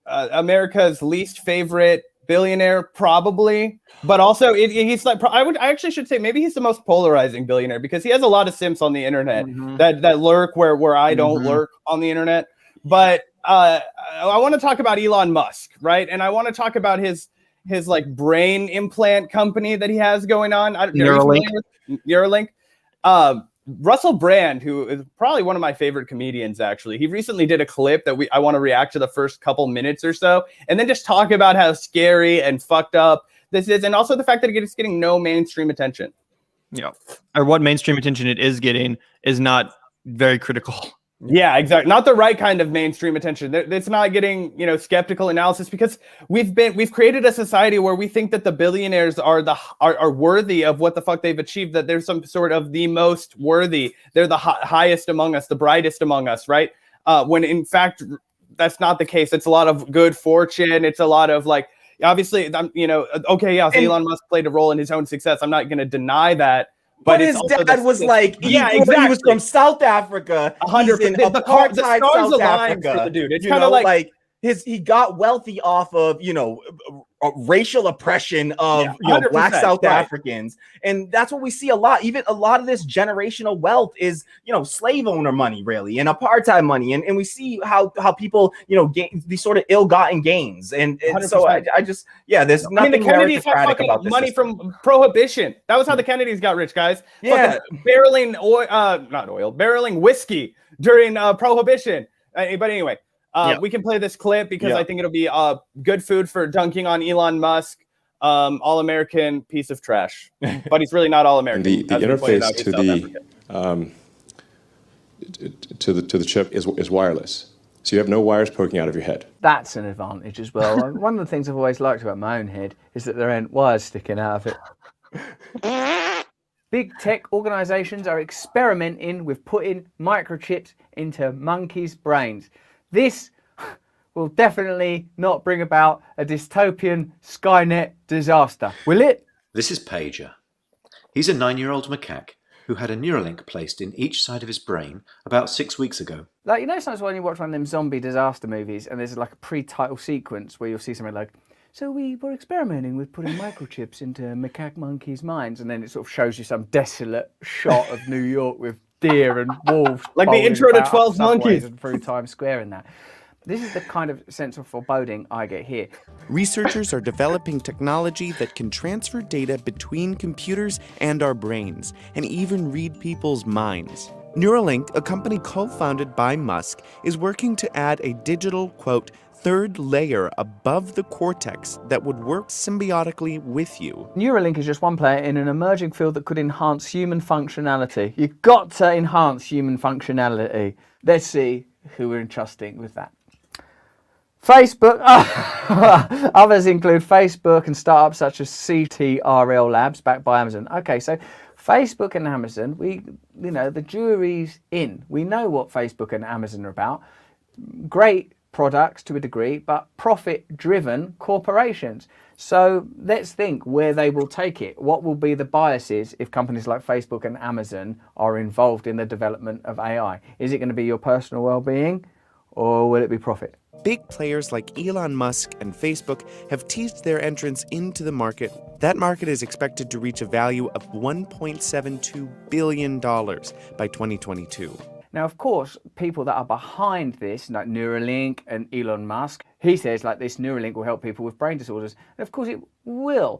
America's least favorite billionaire, probably, but also he's like, I actually should say maybe he's the most polarizing billionaire because he has a lot of simps on the internet that lurk where I don't lurk on the internet. But I want to talk about Elon Musk, right? And I want to talk about his like brain implant company that he has going on. Neuralink. Russell Brand, who is probably one of my favorite comedians, actually, he recently did a clip that I want to react to the first couple minutes or so, and then just talk about how scary and fucked up this is, and also the fact that it's getting no mainstream attention. Yeah, or what mainstream attention it is getting is not very critical. Yeah, exactly. Not the right kind of mainstream attention. It's not getting, skeptical analysis because we've created a society where we think that the billionaires are worthy of what the fuck they've achieved, that they're some sort of the most worthy. They're the highest among us, the brightest among us, right? When in fact, that's not the case. It's a lot of good fortune. It's a lot of like, obviously, Elon Musk played a role in his own success. I'm not going to deny that. But his dad was like, he was from South Africa. 100%. The stars aligned for the dude. It's kind of like he got wealthy off of racial oppression of black South Africans, and that's what we see a lot. Even a lot of this generational wealth is slave owner money, really, and apartheid money, and we see how people gain these sort of ill-gotten gains, and so I just there's nothing the Kennedys meritocratic have about this money system. from prohibition. That was how the Kennedys got rich, guys. Barreling whiskey during prohibition. But anyway. We can play this clip because I think it'll be good food for dunking on Elon Musk, all-American piece of trash. But he's really not all-American. The interface to the chip is wireless, so you have no wires poking out of your head. That's an advantage as well. One of the things I've always liked about my own head is that there ain't wires sticking out of it. Big tech organizations are experimenting with putting microchips into monkeys' brains. This will definitely not bring about a dystopian Skynet disaster, will it? This is Pager. He's a 9-year-old macaque who had a Neuralink placed in each side of his brain about 6 weeks ago. Like, sometimes when you watch one of them zombie disaster movies and there's like a pre-title sequence where you'll see something like, so we were experimenting with putting microchips into macaque monkeys' minds, and then it sort of shows you some desolate shot of New York with deer and wolves, like the intro to 12 Monkeys and through Times Square and that. This is the kind of sense of foreboding I get here. Researchers are developing technology that can transfer data between computers and our brains, and even read people's minds. Neuralink, a company co-founded by Musk, is working to add a digital, quote, third layer above the cortex that would work symbiotically with you. Neuralink is just one player in an emerging field that could enhance human functionality. You've got to enhance human functionality. Let's see who we're entrusting with that. Facebook. Others include Facebook and startups such as CTRL Labs, backed by Amazon. Okay, so Facebook and Amazon, the jury's in. We know what Facebook and Amazon are about. Great products to a degree, but profit-driven corporations. So let's think where they will take it. What will be the biases if companies like Facebook and Amazon are involved in the development of AI? Is it going to be your personal well-being, or will it be profit? Big players like Elon Musk and Facebook have teased their entrance into the market. That market is expected to reach a value of $1.72 billion by 2022. Now, of course, people that are behind this, like Neuralink and Elon Musk, he says like this Neuralink will help people with brain disorders. And of course it will.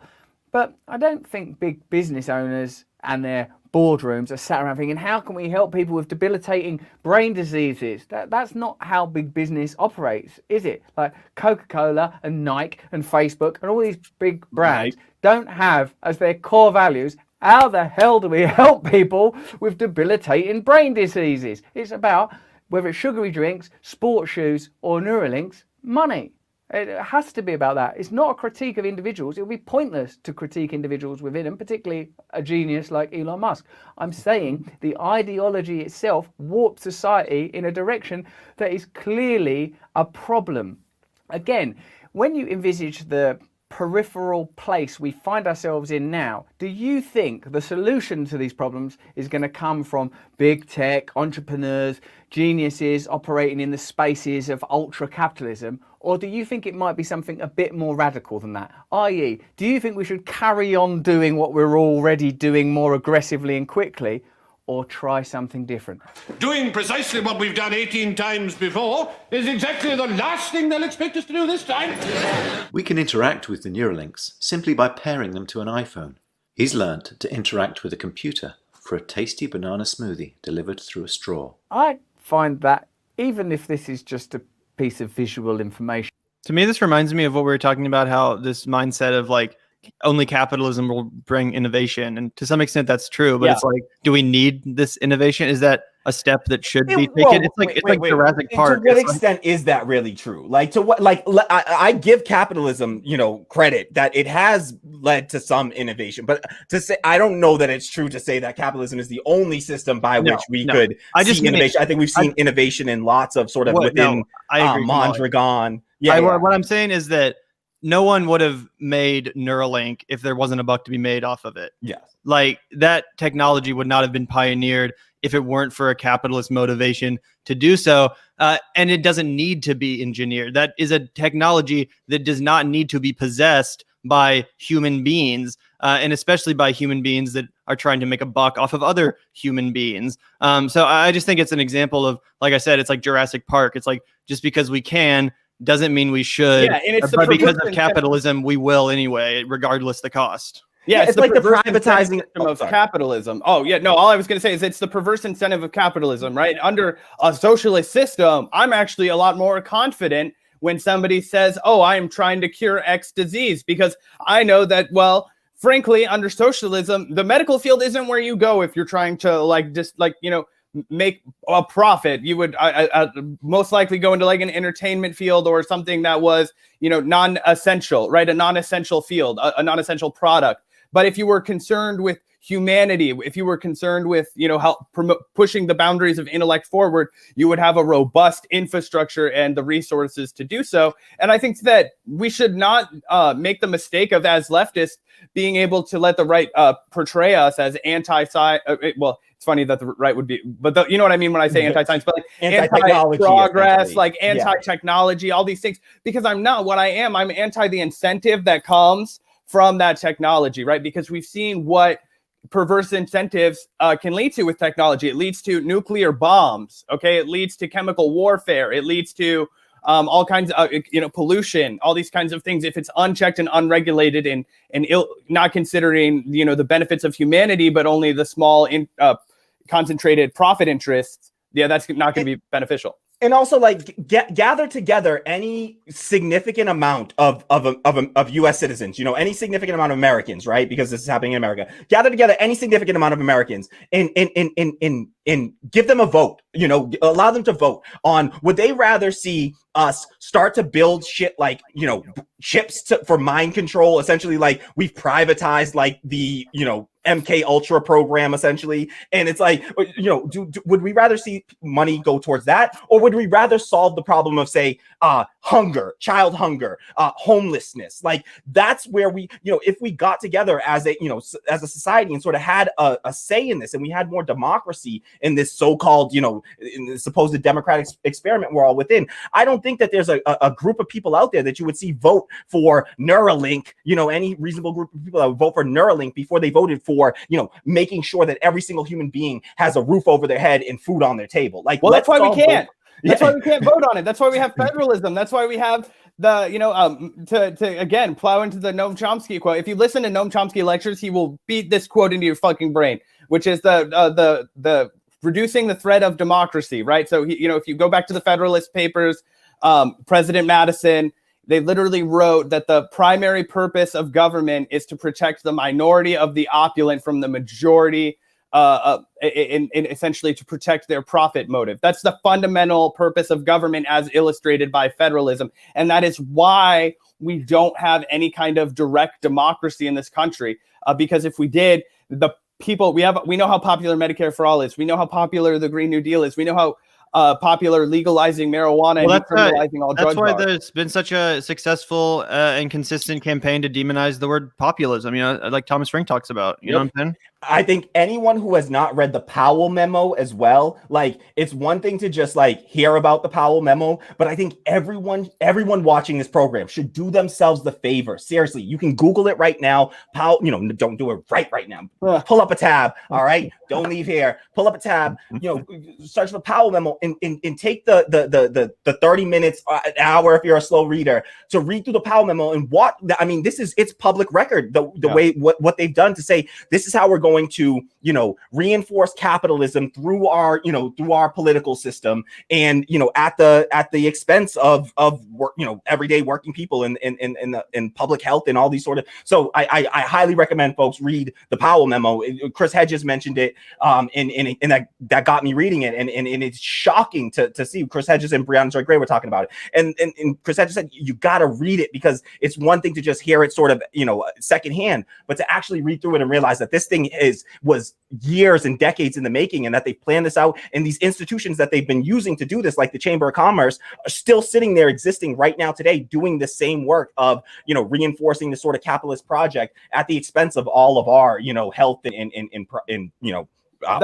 But I don't think big business owners and their boardrooms are sat around thinking, how can we help people with debilitating brain diseases? That's not how big business operates, is it? Like Coca-Cola and Nike and Facebook and all these big brands don't have as their core values, how the hell do we help people with debilitating brain diseases? It's about whether it's sugary drinks, sports shoes, or Neuralinks, money. It has to be about that. It's not a critique of individuals. It would be pointless to critique individuals within them, particularly a genius like Elon Musk. I'm saying the ideology itself warps society in a direction that is clearly a problem. Again, when you envisage the peripheral place we find ourselves in now, do you think the solution to these problems is going to come from big tech, entrepreneurs, geniuses operating in the spaces of ultra capitalism? Or do you think it might be something a bit more radical than that? I.e., do you think we should carry on doing what we're already doing more aggressively and quickly, or try something different? Doing precisely what we've done 18 times before is exactly the last thing they'll expect us to do this time. We can interact with the Neuralinks simply by pairing them to an iPhone. He's learnt to interact with a computer for a tasty banana smoothie delivered through a straw. I find that, even if this is just a piece of visual information. To me, this reminds me of what we were talking about, how this mindset of like only capitalism will bring innovation. And to some extent that's true, but it's like, do we need this innovation? Is that a step that should be taken? It's like Jurassic Park. To what extent is that really true? Like, to what, like, I give capitalism, you know, credit that it has led to some innovation, but to say, I don't know that it's true to say that capitalism is the only system by which we could see innovation. I think we've seen innovation in lots of sort of within Mondragon. What I'm saying is that no one would have made Neuralink if there wasn't a buck to be made off of it. Yeah. Like, that technology would not have been pioneered if it weren't for a capitalist motivation to do so. And it doesn't need to be engineered. That is a technology that does not need to be possessed by human beings, and especially by human beings that are trying to make a buck off of other human beings. So I just think it's an example of, like I said, it's like Jurassic Park. It's like, just because we can doesn't mean we should, but because of capitalism, we will anyway, regardless the cost. Yeah, it's like the privatizing of capitalism. Oh, yeah, no, all I was going to say is it's the perverse incentive of capitalism, right? Under a socialist system, I'm actually a lot more confident when somebody says, oh, I am trying to cure X disease, because I know that, well, frankly, under socialism, the medical field isn't where you go if you're trying to, like, just, like, you know, make a profit. You would most likely go into like an entertainment field or something that was, you know, non-essential, right? A non-essential field, a non-essential product. But if you were concerned with humanity, if you were concerned with, you know, how pushing the boundaries of intellect forward, you would have a robust infrastructure and the resources to do so. And I think that we should not make the mistake of, as leftists, being able to let the right portray us as anti-science. Well, it's funny that the right would be, but you know what I mean when I say anti-science, but like anti-progress, like anti-technology, all these things, because I'm not what I am. I'm anti the incentive that comes from that technology, right? Because we've seen what perverse incentives can lead to with technology. It leads to nuclear bombs, okay? It leads to chemical warfare. It leads to all kinds of, you know, pollution, all these kinds of things. If it's unchecked and unregulated and not considering, you know, the benefits of humanity, but only the small concentrated profit interests, yeah, that's not going to be beneficial. And also, like, gather together any significant amount of U.S. citizens, you know, any significant amount of Americans, right? Because this is happening in America. Gather together any significant amount of Americans and give them a vote. You know, allow them to vote on, would they rather see us start to build shit like, you know, chips for mind control, essentially, like we've privatized like the, you know, MK Ultra program, essentially. And it's like, you know, would we rather see money go towards that? Or would we rather solve the problem of, say, hunger, child hunger, homelessness? Like, that's where we, you know, if we got together as a, you know, as a society and sort of had a say in this, and we had more democracy in this so-called, you know, in the supposed democratic experiment we're all within, I don't think that there's a group of people out there that you would see vote for Neuralink, you know, any reasonable group of people that would vote for Neuralink before they voted for, you know, making sure that every single human being has a roof over their head and food on their table. Like, well, that's why we can't. That's why we can't vote on it. That's why we have federalism. That's why we have the, you know, to again plow into the Noam Chomsky quote. If you listen to Noam Chomsky lectures, he will beat this quote into your fucking brain, which is the reducing the threat of democracy, right? So you know, if you go back to the Federalist Papers, President Madison, they literally wrote that the primary purpose of government is to protect the minority of the opulent from the majority in essentially to protect their profit motive. That's the fundamental purpose of government as illustrated by federalism. And that is why we don't have any kind of direct democracy in this country. Because if we did, the people we know how popular Medicare for All is. We know how popular the Green New Deal is. We know how popular legalizing marijuana and decriminalizing all drugs. That's why there's been such a successful and consistent campaign to demonize the word populism. Like Thomas Frank talks about. You know what I'm saying? I think anyone who has not read the Powell memo as well, like it's one thing to just like hear about the Powell memo, but I think everyone watching this program should do themselves the favor. Seriously, you can Google it right now. Powell, don't do it right now. Pull up a tab. All right. Don't leave here. Pull up a tab, search for Powell memo and take the 30 minutes, an hour if you're a slow reader to read through the Powell memo and what, it's public record, the way what they've done to say, this is how we're going to, reinforce capitalism through our political system and, at the expense of work, everyday working people in public health and all these sort of. So I highly recommend folks read the Powell memo. Chris Hedges mentioned it, and that got me reading it, and it's shocking to see. Chris Hedges and Breonna Joy Gray were talking about it, and Chris Hedges said you got to read it because it's one thing to just hear it sort of secondhand, but to actually read through it and realize that this thing was years and decades in the making, and that they planned this out, and these institutions that they've been using to do this, like the Chamber of Commerce, are still sitting there existing right now today, doing the same work of reinforcing this sort of capitalist project at the expense of all of our health and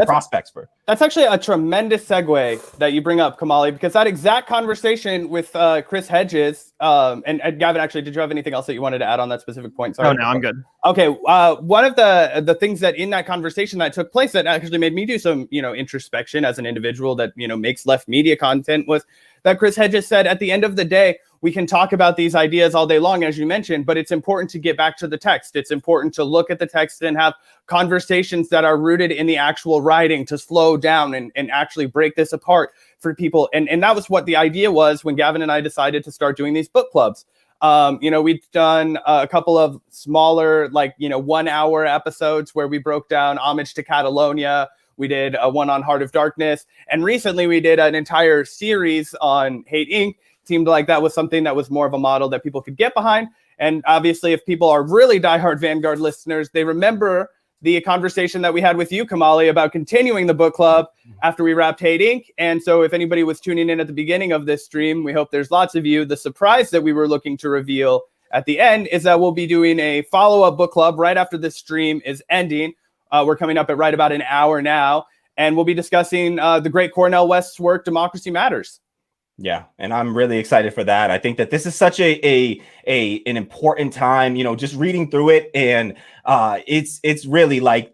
prospects for. That's actually a tremendous segue that you bring up, Kamali, because that exact conversation with Chris Hedges and Gavin, actually, did you have anything else that you wanted to add on that specific point? Sorry. No, I'm good. Okay. One of the things that in that conversation that took place that actually made me do some, introspection as an individual that, makes left media content was that Chris Hedges said, at the end of the day, we can talk about these ideas all day long, as you mentioned, but it's important to get back to the text. It's important to look at the text and have conversations that are rooted in the actual writing, to slow down and actually break this apart for people. And that was what the idea was when Gavin and I decided to start doing these book clubs. We've done a couple of smaller, 1 hour episodes where we broke down Homage to Catalonia. We did one on Heart of Darkness. And recently we did an entire series on Hate Inc. Seemed like that was something that was more of a model that people could get behind. And obviously, if people are really diehard Vanguard listeners, they remember the conversation that we had with you, Kamali, about continuing the book club after we wrapped Hate Inc. And so if anybody was tuning in at the beginning of this stream, we hope there's lots of you. The surprise that we were looking to reveal at the end is that we'll be doing a follow-up book club right after this stream is ending. We're coming up at right about an hour now, and we'll be discussing the great Cornel West's work, Democracy Matters. Yeah, and I'm really excited for that. I think that this is such an important time, just reading through it, and it's really like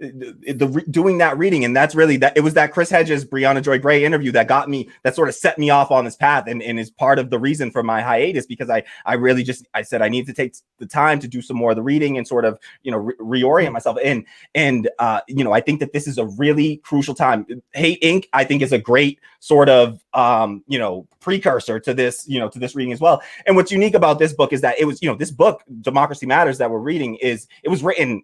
doing that reading, and that's really that. It was that Chris Hedges, Breonna Joy Gray interview that got me, that sort of set me off on this path, and is part of the reason for my hiatus, because I really I said I need to take the time to do some more of the reading and sort of reorient myself, and I think that this is a really crucial time. Hate Inc. I think is a great sort of precursor to this reading as well. And what's unique about this book is that it was, this book, Democracy Matters, that we're reading, it was written,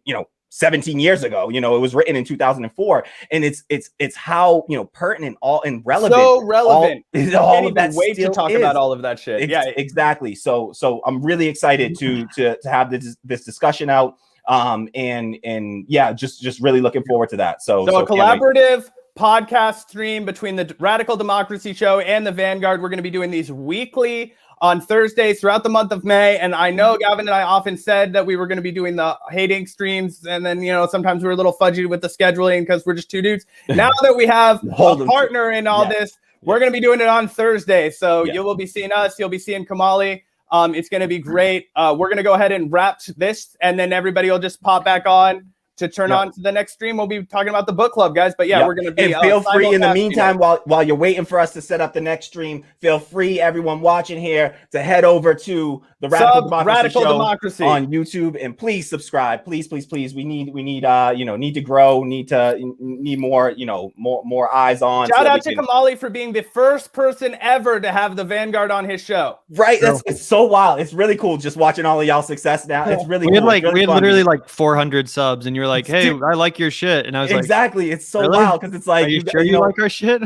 17 years ago. It was written in 2004, and it's how pertinent and relevant. So relevant. All of that wait to talk about all of that shit. Yeah, exactly. So I'm really excited to have this discussion out. And yeah, just really looking forward to that. So a collaborative podcast stream between the Radical Democracy Show and the Vanguard. We're going to be doing these weekly on Thursdays throughout the month of May. And I know Gavin and I often said that we were going to be doing the Hate Inc. streams. And then, sometimes we're a little fudgy with the scheduling because we're just two dudes. Now that we have a partner in all this, we're going to be doing it on Thursday. So you will be seeing us. You'll be seeing Kamali. It's going to be great. We're going to go ahead and wrap this, and then everybody will just pop back on to turn on to the next stream. We'll be talking about the book club, guys. But we're going to be. And feel free in the meantime, while you're waiting for us to set up the next stream, feel free, everyone watching here, to head over to the Radical Democracy on YouTube, and please subscribe. Please. We need to grow. Need more eyes on. Shout out to Kamali for being the first person ever to have the Vanguard on his show. Right. It's so wild. It's really cool just watching all of y'all's success now. It's really we cool. had literally 400 subs, and you're like, "Hey, I like your shit," and I was exactly. It's so really? wild because it's like, "Are you sure you like our shit?"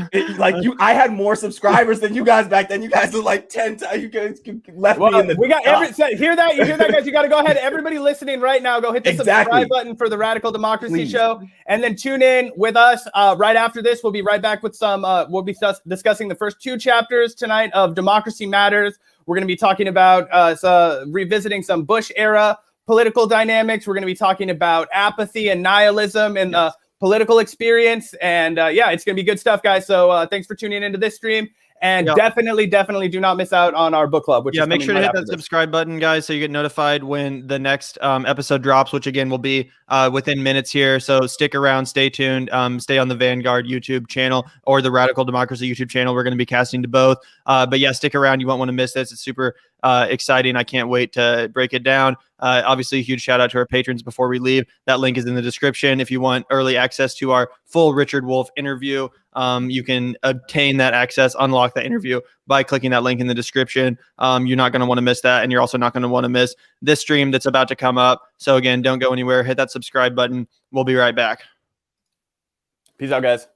I had more subscribers than you guys back then. You guys are like 10 times. You guys left me in the. We got hear that? You hear that, guys? You got to go ahead. Everybody listening right now, go hit the subscribe button for the Radical Democracy Show, and then tune in with us right after this. We'll be right back with some. We'll be discussing the first 2 chapters tonight of Democracy Matters. We're going to be talking about revisiting some Bush era political dynamics. We're going to be talking about apathy and nihilism in the political experience. And it's going to be good stuff, guys. So thanks for tuning into this stream. And definitely do not miss out on our book club. Which is make sure to hit that subscribe button, guys, so you get notified when the next episode drops, which again will be within minutes here. So stick around, stay tuned, stay on the Vanguard YouTube channel or the Radical Democracy YouTube channel. We're going to be casting to both. But yeah, stick around. You won't want to miss this. It's super exciting. I can't wait to break it down. Obviously, a huge shout out to our patrons before we leave. That link is in the description. If you want early access to our full Richard Wolff interview, you can obtain that access, unlock that interview by clicking that link in the description. You're not going to want to miss that. And you're also not going to want to miss this stream that's about to come up. So again, don't go anywhere. Hit that subscribe button. We'll be right back. Peace out, guys.